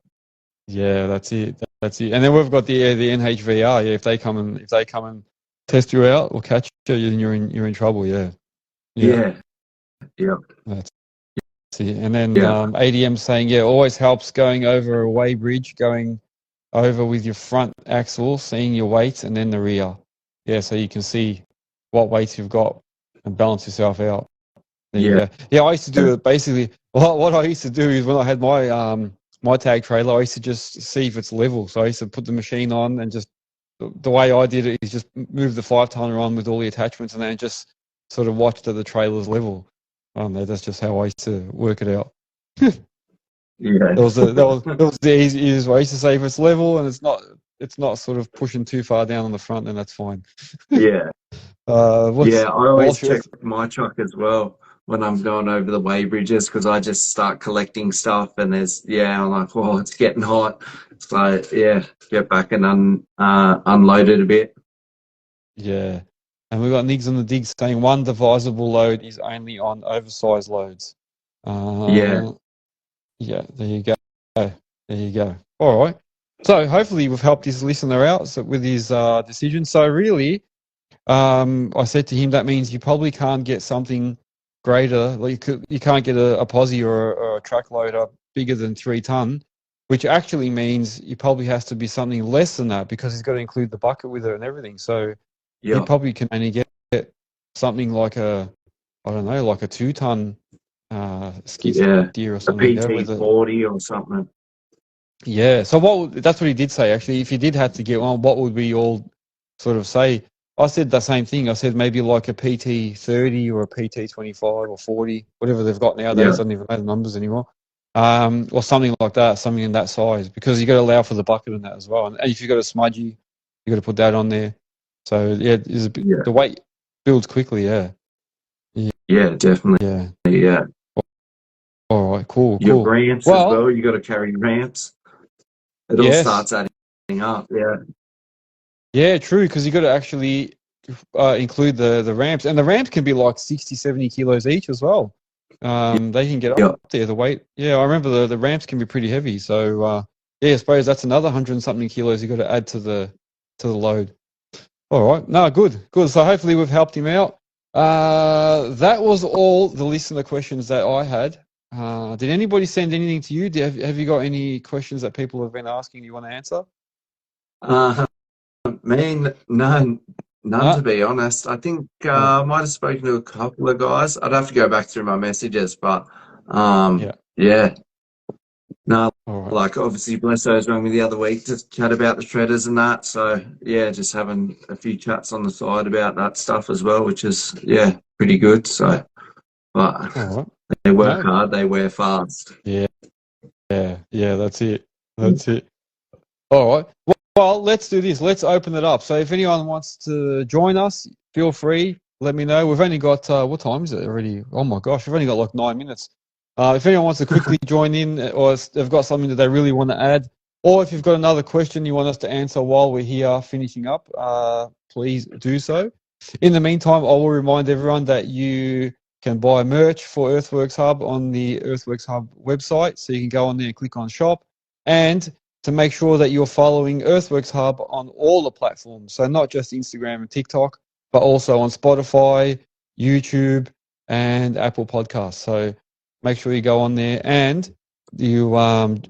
Yeah, that's it. That's it. And then we've got the NHVR. Yeah, if they come and test you out or catch you, then you're in trouble. Yeah. Yeah. That's it. And then Yeah. ADM saying, yeah, always helps going over a weigh bridge, going over with your front axle, seeing your weight, and then the rear. Yeah, so you can see what weights you've got and balance yourself out. There you go. Yeah, I used to do it basically. What I used to do is when I had my tag trailer, I used to just see if it's level. So I used to put the machine on and just the way I did it is just move the 5-tonner on with all the attachments and then just sort of watch that the trailer's level. That's just how I used to work it out. Yeah. That was the easiest way. I used to say if it's level and it's not sort of pushing too far down on the front, then that's fine. Yeah. I always check my truck as well when I'm going over the weigh bridges because I just start collecting stuff and I'm like, oh, it's getting hot. So yeah, get back and unload it a bit. Yeah. And we've got Nigs on the Dig saying one divisible load is only on oversized loads. Yeah, there you go. There you go. All right. So hopefully we've helped his listener out with his decision. So really, I said to him that means you probably can't get something greater. Like you can't get a posi or a track loader bigger than 3 ton, which actually means you probably has to be something less than that because he's got to include the bucket with it and everything. So you probably can only get something like a 2 ton skid steer or something. A PT 40 or something. Yeah. So that's what he did say actually. If you did have to get one, what would we all sort of say? I said the same thing. I said maybe like a PT 30 or a PT 25 or 40, whatever they've got nowadays. I don't even know the numbers anymore. Or something like that, something in that size, because you got to allow for the bucket in that as well. And if you've got a smudgy, you got to put that on there. So the weight builds quickly. Yeah. Yeah, definitely. Yeah. All right. Cool. Your ramps as well. You got to carry ramps. It all starts adding up. Yeah. Yeah, true, because you got to actually include the ramps. And the ramps can be like 60, 70 kilos each as well. They can get up there, the weight. Yeah, I remember the ramps can be pretty heavy. So, I suppose that's another 100 and something kilos you got to add to the load. All right. No, good. So hopefully we've helped him out. That was all the listener questions that I had. Did anybody send anything to you? Have you got any questions that people have been asking you want to answer? None to be honest. I think I might have spoken to a couple of guys. I'd have to go back through my messages, but no, like obviously Blesso's rang me the other week to chat about the shredders and that. So yeah, just having a few chats on the side about that stuff as well, which is pretty good. So, but they work hard, they wear fast. Yeah, that's it. All right. Well, let's do this. Let's open it up. So if anyone wants to join us, feel free. Let me know. We've only got, what time is it already? Oh my gosh, we've only got like 9 minutes. If anyone wants to quickly join in or if they've got something that they really want to add, or if you've got another question you want us to answer while we're here finishing up, please do so. In the meantime, I will remind everyone that you can buy merch for Earthworks Hub on the Earthworks Hub website. So you can go on there and click on shop. And to make sure that you're following Earthworks Hub on all the platforms. So not just Instagram and TikTok, but also on Spotify, YouTube, and Apple Podcasts. So make sure you go on there and you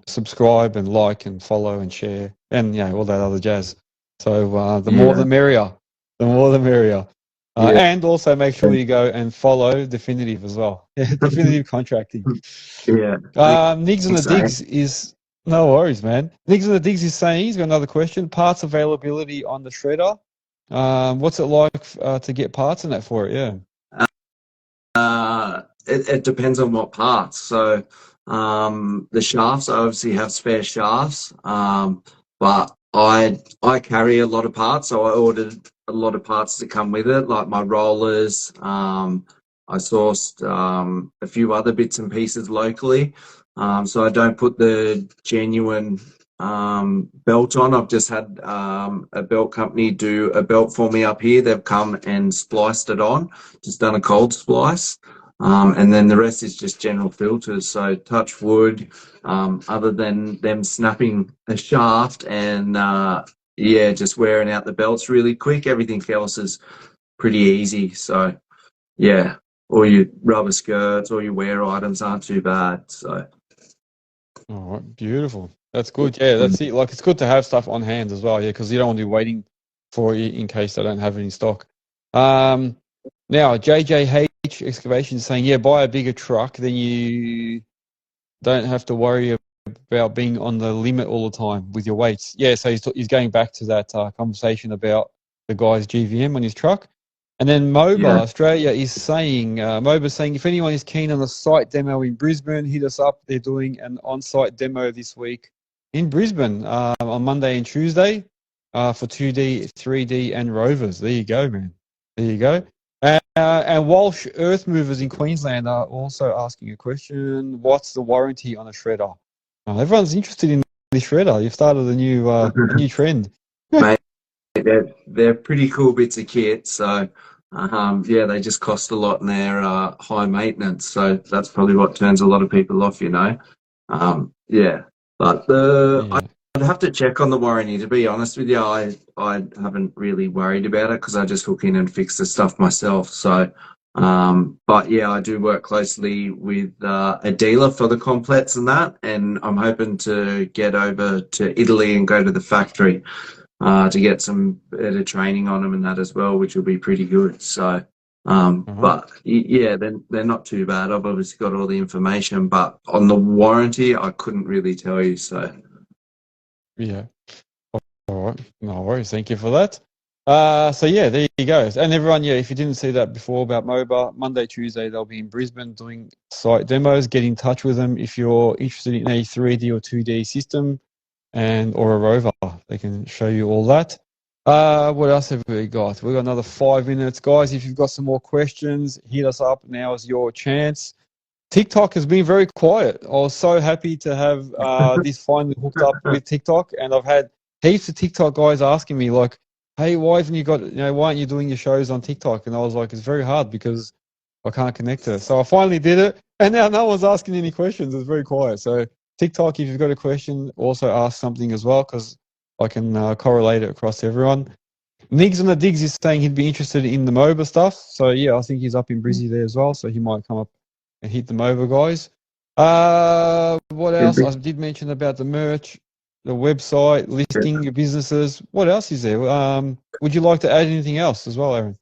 subscribe and like and follow and share and all that other jazz. So the more the merrier. The more the merrier. And also make sure you go and follow Definitive as well. Definitive Contracting. Nigs and the Digs is... No worries, man. Nigs and the Digs is saying, he's got another question. Parts availability on the shredder. What's it like to get parts in that for it? It depends on what parts. So the shafts, I obviously have spare shafts, but I carry a lot of parts, so I ordered a lot of parts to come with it, like my rollers. I sourced a few other bits and pieces locally. So I don't put the genuine belt on. I've just had a belt company do a belt for me up here. They've come and spliced it on, just done a cold splice. And then the rest is just general filters. So touch wood, other than them snapping a shaft and yeah, just wearing out the belts really quick. Everything else is pretty easy. So yeah, all your rubber skirts, all your wear items aren't too bad. So All right, beautiful. That's good. Yeah, that's it. Like, it's good to have stuff on hand as well. Yeah, because you don't want to be waiting for it in case they don't have it in stock. Now JJH Excavation is saying, yeah, buy a bigger truck, then you don't have to worry about being on the limit all the time with your weights. Yeah, so he's going back to that conversation about the guy's GVM on his truck. And then MOBA yeah, Australia is saying, MOBA's saying, if anyone is keen on a site demo in Brisbane, hit us up. They're doing an on-site demo this week in Brisbane on Monday and Tuesday for 2D, 3D, and rovers. There you go, man. There you go. And Walsh Earth Movers in Queensland are also asking a question. What's the warranty on a shredder? Everyone's interested in the shredder. You've started a new trend. mate, they're pretty cool bits of kit. So yeah, they just cost a lot and they're high maintenance. So that's probably what turns a lot of people off, you know. Yeah, but Yeah. I'd have to check on the warranty. To be honest with you, I haven't really worried about it because I just hook in and fix the stuff myself. So, but yeah, I do work closely with a dealer for the complets and that, and I'm hoping to get over to Italy and go to the factory to get some better training on them and that as well, which will be pretty good. So. But yeah, they're not too bad. I've obviously got all the information, but on the warranty, I couldn't really tell you. So Yeah. All right. No worries. Thank you for that. So yeah, there you go. And everyone, yeah, if you didn't see that before about MOBA, Monday, Tuesday, they'll be in Brisbane doing site demos. Get in touch with them if you're interested in a 3D or 2D system or a rover. They can show you all that. What else have we got? We've got another 5 minutes. Guys, if you've got some more questions, hit us up. Now is your chance. TikTok has been very quiet. I was so happy to have this finally hooked up with TikTok, and I've had heaps of TikTok guys asking me like, "Hey, why aren't you doing your shows on TikTok?" And I was like, "It's very hard because I can't connect to it." So I finally did it, and now no one's asking any questions. It's very quiet. So TikTok, if you've got a question, also ask something as well because I can correlate it across everyone. Niggs on the Digs is saying he'd be interested in the MOBA stuff. So yeah, I think he's up in Brizzy there as well. So he might come up and hit them over, guys. What else? I did mention about the merch, the website, listing your businesses. What else is there? Would you like to add anything else as well, Aaron?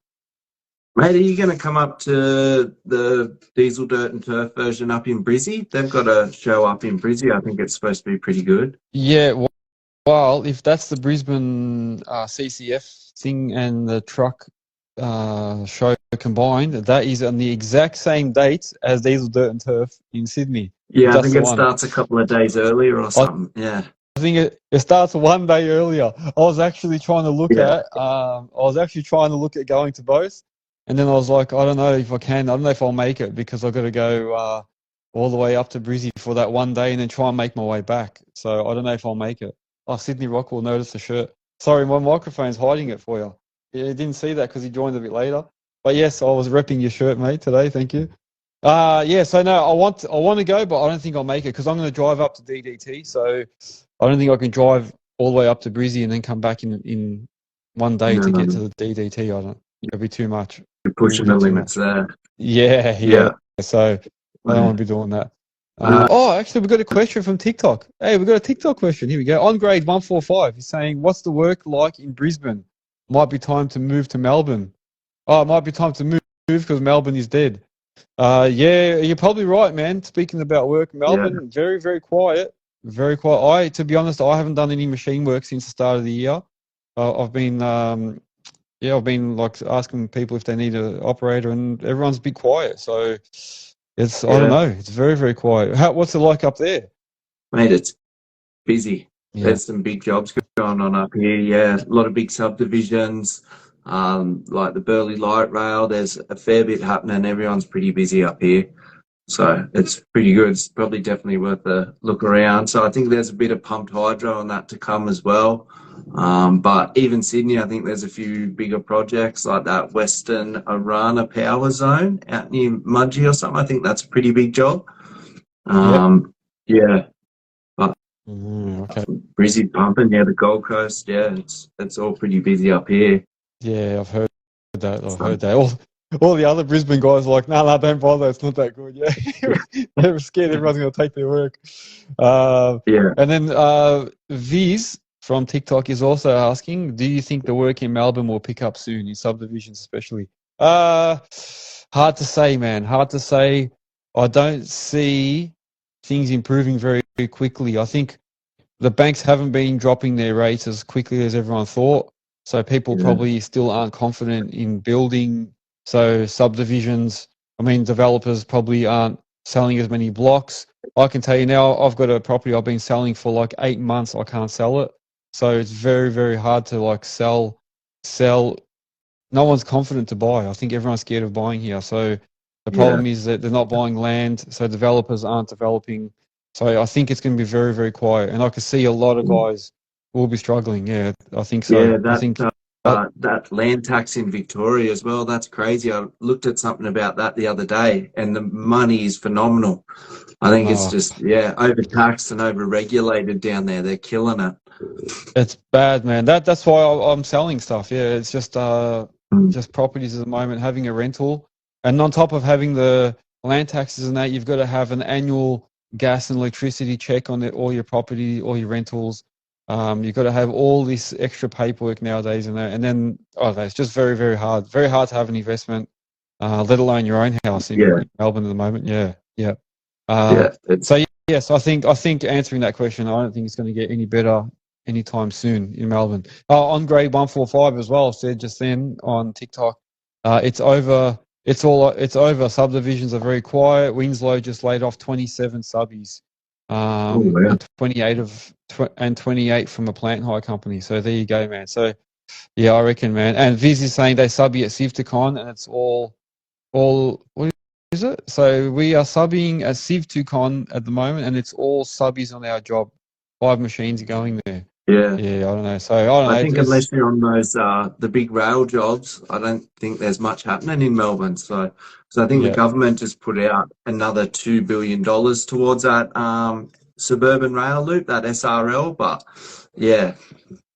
mate, are you going to come up to the Diesel Dirt and Turf version up in Brizzy? They've got a show up in Brizzy. I think it's supposed to be pretty good. Yeah, well, if that's the Brisbane CCF thing and the truck show combined, that is on the exact same date as Diesel Dirt and Turf in Sydney. Yeah, I think it starts a couple of days earlier or something. Yeah. I think it starts one day earlier. I was actually trying to look at going to both, and then I was like, I don't know if I can. I don't know if I'll make it because I've got to go all the way up to Brizzy for that one day and then try and make my way back. So I don't know if I'll make it. Oh, Sydney Rock will notice the shirt. Sorry, my microphone's hiding it for you. Yeah, you didn't see that because he joined a bit later. But yes, I was repping your shirt, mate, today. Thank you. Yeah, so no, I want to go, but I don't think I'll make it because I'm going to drive up to DDT. So I don't think I can drive all the way up to Brizzy and then come back in one day to get to the DDT. It'll be too much. You're pushing the limits there. Yeah. So I don't want to be doing that. Actually, we've got a question from TikTok. Hey, we've got a TikTok question. Here we go. On grade 145, he's saying, what's the work like in Brisbane? Might be time to move to Melbourne. Oh, it might be time to move because Melbourne is dead. Yeah, you're probably right, man. Speaking about work, Melbourne, very, very quiet. Very quiet. To be honest, I haven't done any machine work since the start of the year. I've been like asking people if they need an operator, and everyone's a bit quiet. So I don't know. It's very, very quiet. What's it like up there? Mate, it's busy. Yeah. There's some big jobs going on up here. Yeah, a lot of big subdivisions, like the Burleigh Light Rail. There's a fair bit happening. Everyone's pretty busy up here. So it's pretty good. It's probably definitely worth a look around. So I think there's a bit of pumped hydro on that to come as well. But even Sydney, I think there's a few bigger projects like that Western Arana Power Zone out near Mudgee or something. I think that's a pretty big job. Yeah, but Okay. Brizzy pumping, the Gold Coast, yeah, it's all pretty busy up here. Yeah, I've heard that. I've heard that. All the other Brisbane guys are like, no, don't bother. It's not that good. Yeah, they're scared everyone's going to take their work. Yeah. And then Viz from TikTok is also asking, do you think the work in Melbourne will pick up soon, in subdivisions especially? Hard to say, man. Hard to say. I don't see things improving very, very quickly. I think the banks haven't been dropping their rates as quickly as everyone thought. So people probably still aren't confident in building. So subdivisions, I mean, developers probably aren't selling as many blocks. I can tell you now, I've got a property I've been selling for like 8 months. I can't sell it. So it's very, very hard to like sell. No one's confident to buy. I think everyone's scared of buying here. So the problem is that they're not buying land. So developers aren't developing. So I think it's going to be very, very quiet. And I can see a lot of guys will be struggling. Yeah, I think so. Yeah, I think that land tax in Victoria as well, that's crazy. I looked at something about that the other day, and the money is phenomenal. I think it's just, overtaxed and overregulated down there. They're killing it. It's bad, man. That's why I'm selling stuff. Yeah, it's just properties at the moment, having a rental. And on top of having the land taxes and that, you've got to have an annual gas and electricity check on all your property, all your rentals. You've got to have all this extra paperwork nowadays, and then it's just very, very hard. Very hard to have an investment, let alone your own house in Melbourne at the moment. So yes, I think answering that question, I don't think it's going to get any better anytime soon in Melbourne. On grade 145 as well, said just then on TikTok, it's over. It's over. Subdivisions are very quiet. Winslow just laid off 27 subbies, and 28 from a plant hire company. So there you go, man. So yeah, I reckon, man. And Viz is saying they subby at Civtecon, and it's all what is it? So we are subbing at Civtecon at the moment, and it's all subbies on our job. 5 machines going there. Yeah, I don't know. So I don't know. I think unless you're on those the big rail jobs, I don't think there's much happening in Melbourne. So I think the government just put out another $2 billion towards that suburban rail loop, that SRL. But yeah,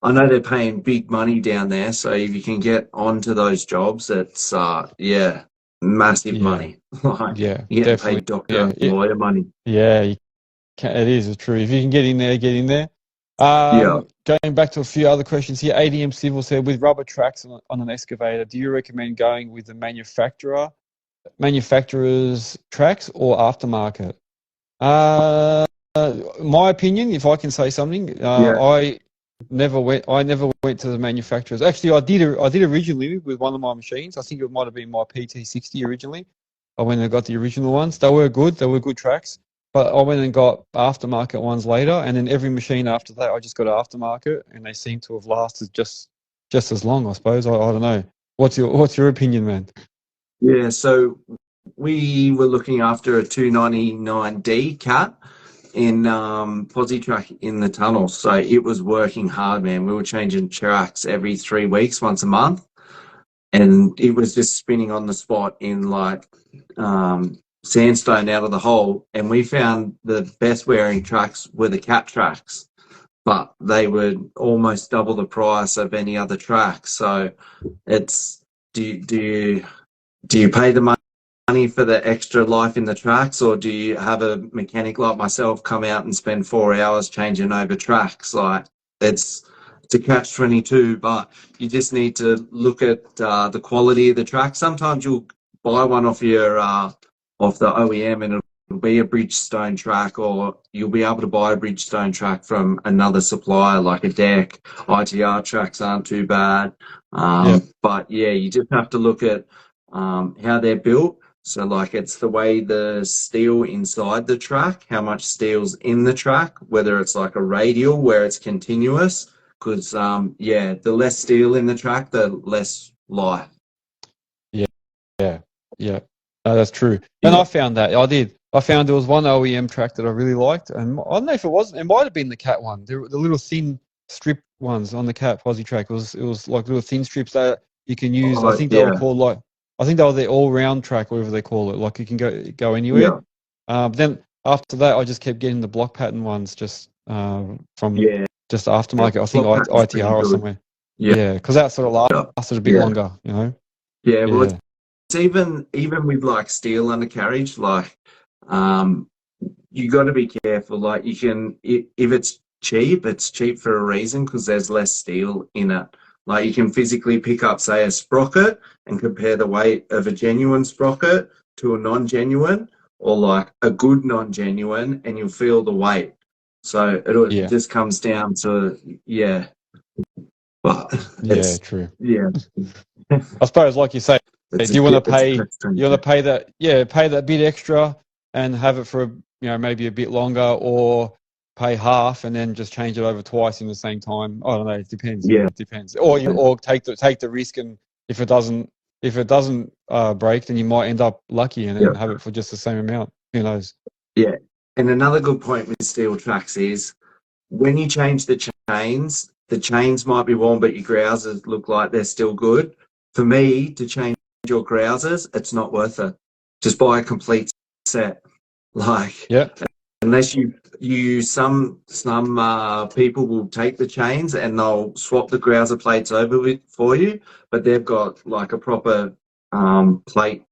I know they're paying big money down there. So if you can get onto those jobs, it's massive money. You get paid doctor and lawyer money. Yeah, it is true. If you can get in there, get in there. Going back to a few other questions here, ADM Civil said, with rubber tracks on an excavator, do you recommend going with the manufacturer's tracks or aftermarket? My opinion, if I can say something, I never went to the manufacturers. Actually, I did originally with one of my machines. I think it might have been my PT60 originally. I went and got the original ones. They were good. They were good tracks. But I went and got aftermarket ones later, and then every machine after that, I just got aftermarket, and they seem to have lasted just as long, I suppose. I don't know. What's your opinion, man? Yeah, so we were looking after a 299D cat in Positrack in the tunnel. So it was working hard, man. We were changing tracks every 3 weeks, once a month, and it was just spinning on the spot in like sandstone out of the hole. And we found the best wearing tracks were the cat tracks, but they were almost double the price of any other track. So it's do you pay the money for the extra life in the tracks, or do you have a mechanic like myself come out and spend 4 hours changing over tracks? Like it's a catch-22, but you just need to look at the quality of the track. Sometimes you'll buy one off your off the OEM and it'll be a Bridgestone track, or you'll be able to buy a Bridgestone track from another supplier like a deck. ITR tracks aren't too bad. But yeah, you just have to look at how they're built. So like it's the way the steel inside the track, how much steel's in the track, whether it's like a radial where it's continuous, because the less steel in the track, the less life. Yeah. No, that's true. And I found that I did. I found there was one OEM track that I really liked, and I don't know if it might have been the Cat one. The little thin strip ones on the Cat Posi track. It was like little thin strips that you can use. I Oh, think they were yeah, called I think they were the all-round track, whatever they call it. Like you can go anywhere. yeah, But then after that, I just kept getting the block pattern ones just from yeah. just aftermarket. I think Block pattern's pretty ITR or good. somewhere. Yeah, Yeah, because that sort of yeah, lasted a bit yeah. longer, you know. Yeah, well, Yeah, it's even with like steel undercarriage, like um, you got to be careful. Like you can, if it's cheap for a reason because there's less steel in it. Like you can physically pick up, say, a sprocket and compare the weight of a genuine sprocket to a non-genuine, or like a good non-genuine, and you'll feel the weight. So it yeah, just comes down to, yeah, but yeah. it's, True. yeah, I suppose, like you say, it's do a you want to it's a pay? catch You want to 22. pay that? Yeah, pay that bit extra and have it for maybe a bit longer, or pay half and then just change it over twice in the same time. I don't know. It depends. Yeah, Yeah, it depends. Or take the risk, and if it doesn't break, then you might end up lucky and yeah, then have it for just the same amount. Who knows? yeah. And another good point with steel tracks is when you change the chains might be worn, but your grousers look like they're still good. For me, to change your grousers, it's not worth it. Just buy a complete set. Like, Yeah, unless some people will take the chains and they'll swap the grouser plates over for you, but they've got like a proper plate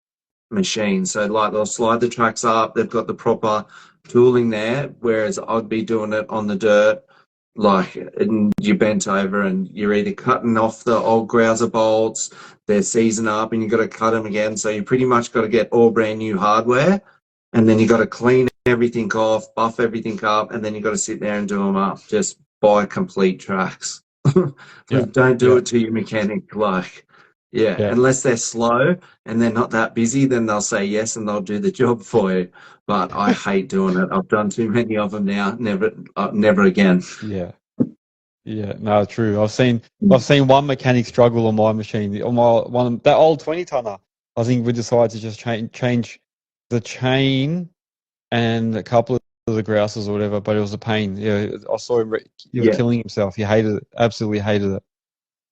machine. So like they'll slide the tracks up, they've got the proper tooling there, whereas I'd be doing it on the dirt, like, and you're bent over and you're either cutting off the old grouser bolts, they're seizing up and you've got to cut them again. So you pretty much got to get all brand new hardware, and then you got to clean everything off, buff everything up, and then you got to sit there and do them up. Just buy complete tracks. yeah, Don't do yeah, it to your mechanic. Like, yeah, yeah. unless they're slow and they're not that busy, then they'll say yes and they'll do the job for you. But I hate doing it. I've done too many of them now. Never again. Yeah. Yeah, no, true. I've seen one mechanic struggle on my machine, on my one that old 20 tonner. I think we decided to just change the chain and a couple of the grouses or whatever, but it was a pain. Yeah, I saw him. He was Yeah, killing himself. He hated it. Absolutely hated it.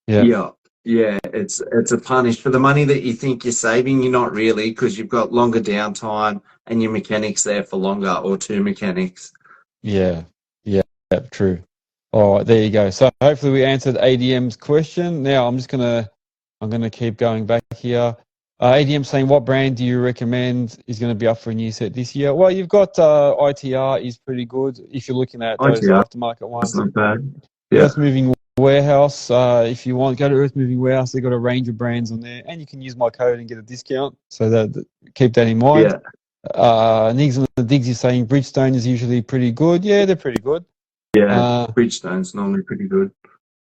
Yeah, yeah, yeah. It's a punish for the money that you think you're saving. You're not really, because you've got longer downtime and your mechanic's there for longer, or two mechanics. yeah, yeah, true. All right, there you go. So hopefully we answered ADM's question. Now I'm gonna keep going back here. ADM saying, what brand do you recommend is going to be up for a new set this year? Well, you've got ITR is pretty good if you're looking at those ITR, aftermarket that's ones. not bad. Yeah, Earthmoving Warehouse, if you want, go to Earthmoving Warehouse. They've got a range of brands on there, and you can use my code and get a discount. So keep that in mind. yeah, Nigs and the Digs is saying Bridgestone is usually pretty good. Yeah, they're pretty good. yeah. Uh, Bridgestone's normally pretty good.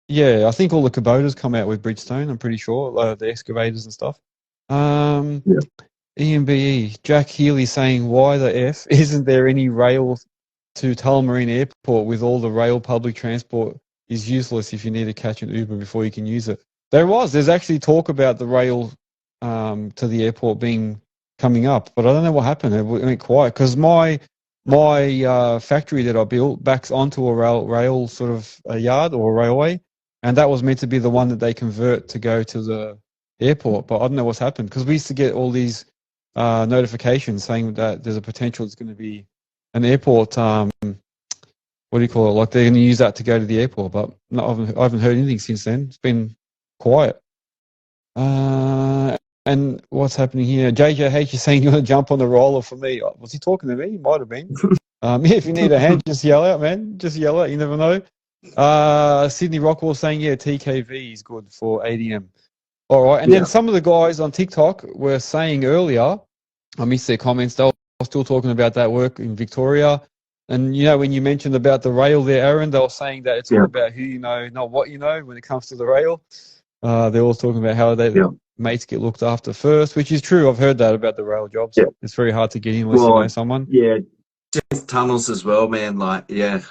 yeah, I think all the Kubotas come out with Bridgestone. I'm pretty sure, the excavators and stuff. Yeah, EMBE, Jack Healy saying, why the F isn't there any rail to Tullamarine Airport with all the rail public transport is useless if you need to catch an Uber before you can use it. There's actually talk about the rail to the airport coming up, but I don't know what happened. It went quiet because my factory that I built backs onto a rail sort of a yard or a railway, and that was meant to be the one that they convert to go to the airport, but I don't know what's happened because we used to get all these notifications saying that there's a potential it's going to be an airport. What do you call it? Like they're going to use that to go to the airport, but no, I haven't heard anything since then. It's been quiet. And what's happening here? JJH is saying you want to jump on the roller for me. Was he talking to me? He might have been. If you need a hand, just yell out, man. Just yell out. You never know. Sydney Rockwell saying, yeah, TKV is good for ADM. All right. And then some of the guys on TikTok were saying earlier, I missed their comments, they were still talking about that work in Victoria. And, when you mentioned about the rail there, Aaron, they were saying that it's all about who you know, not what you know when it comes to the rail. They're all talking about how mates get looked after first, which is true. I've heard that about the rail jobs. yeah. It's very hard to get in unless you know someone. Yeah, just tunnels as well, man. Like, they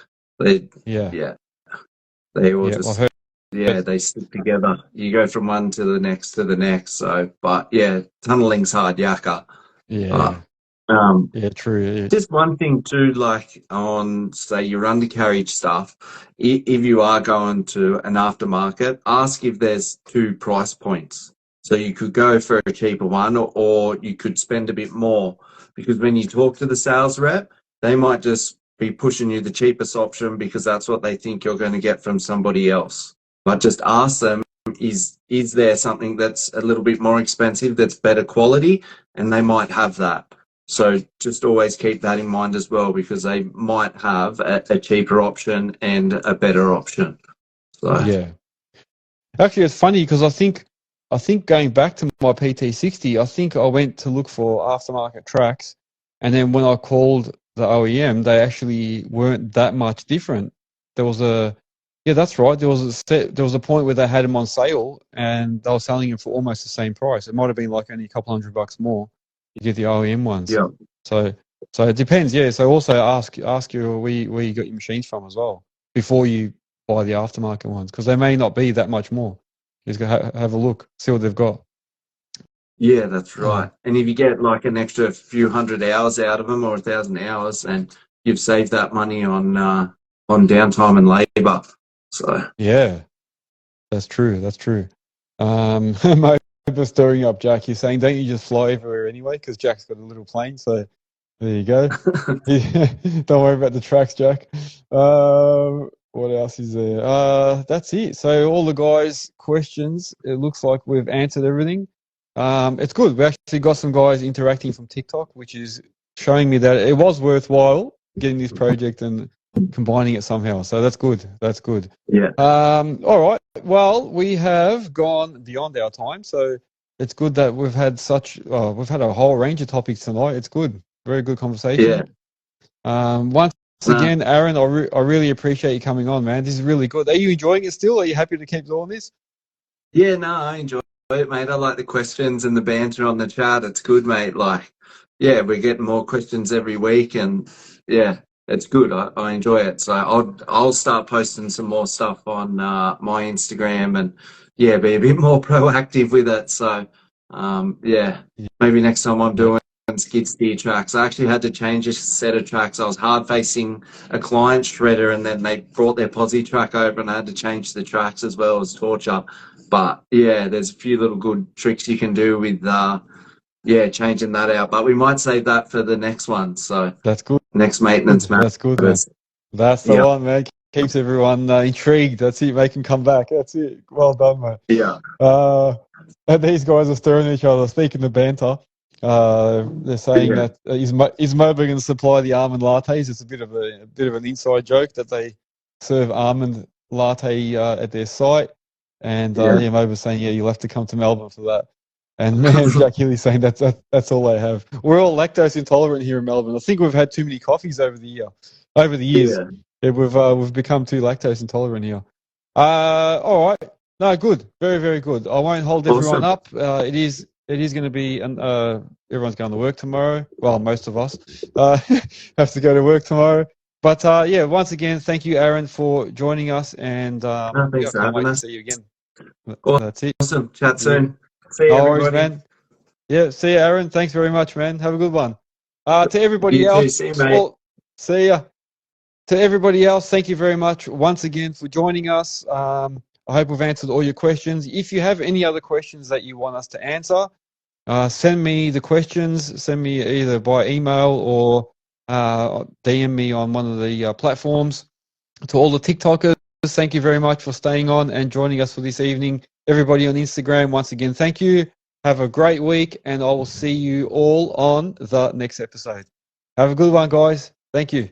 all I've just, heard. they stick together. You go from one to the next to the next. So, but yeah, tunneling's hard yakka. Yeah. Yeah, true. Just one thing too, like on, say, your undercarriage stuff, if you are going to an aftermarket, ask if there's two price points. So you could go for a cheaper one, or you could spend a bit more. Because when you talk to the sales rep, they might just be pushing you the cheapest option because that's what they think you're going to get from somebody else. But just ask them, is there something that's a little bit more expensive that's better quality? And they might have that. So just always keep that in mind as well, because they might have a cheaper option and a better option. So Yeah. Actually, it's funny because I think going back to my PT60, I think I went to look for aftermarket tracks, and then when I called the OEM, they actually weren't that much different. Yeah, that's right. There was a point where they had them on sale, and they were selling them for almost the same price. It might have been like only a couple $100 more. You get the OEM ones. yeah, So it depends. Yeah. So also ask you where you got your machines from as well before you buy the aftermarket ones, because they may not be that much more. You just go have a look, see what they've got. yeah, that's right. And if you get like an extra few hundred hours out of them, or 1,000 hours, and you've saved that money on downtime and labour. So Yeah, that's true. That's true. Just stirring up Jack. He's saying, don't you just fly everywhere anyway? Because Jack's got a little plane. So there you go. Don't worry about the tracks, Jack. What else is there? That's it. So all the guys' questions, it looks like we've answered everything. It's good. We actually got some guys interacting from TikTok, which is showing me that it was worthwhile getting this project and combining it somehow. So that's good. That's good. yeah, All right. Well, we have gone beyond our time, so it's good that we've had a whole range of topics tonight. It's good. Very good conversation. yeah. Once again, Aaron, I really appreciate you coming on, man. This is really good. Are you enjoying it still? Are you happy to keep doing this? Yeah, no, I enjoy it, mate. I like the questions and the banter on the chat. It's good, mate. Like, yeah, we're getting more questions every week, and yeah, it's good. I enjoy it. So I'll start posting some more stuff on my Instagram, and yeah, be a bit more proactive with it. So yeah, maybe next time I'm doing skid steer tracks. I actually had to change a set of tracks. I was hard facing a client shredder, and then they brought their posi track over, and I had to change the tracks as well as torture. But yeah, there's a few little good tricks you can do with changing that out. But we might save that for the next one. So that's good. Next maintenance, man. That's good, man. That's the one, man. Keeps everyone intrigued. That's it. Make them come back. That's it. Well done, man. Yeah. And these guys are stirring each other. Speaking of banter, they're saying that is Moasure going to supply the almond lattes? It's a bit of an inside joke that they serve almond latte at their site, and Moasure's saying, yeah, you'll have to come to Melbourne for that. And man, Jack Healy's saying that's all they have. We're all lactose intolerant here in Melbourne. I think we've had too many coffees over the years. Yeah, we've become too lactose intolerant here. All right. No, good. Very, very good. I won't hold everyone up. It is going to be everyone's going to work tomorrow. Well, most of us have to go to work tomorrow. But once again, thank you, Aaron, for joining us, and thanks for can't wait having to us. see you again. That's it. Awesome. Chat soon. See you, No worries, everybody. man. Yeah, see you, Aaron. Thanks very much, man. Have a good one. To everybody You else, too. See you, mate. see ya. To everybody else, thank you very much once again for joining us. I hope we've answered all your questions. If you have any other questions that you want us to answer, send me the questions. Send me either by email or DM me on one of the platforms. To all the TikTokers, thank you very much for staying on and joining us for this evening. Everybody on Instagram, once again, thank you. Have a great week, and I will see you all on the next episode. Have a good one, guys. Thank you.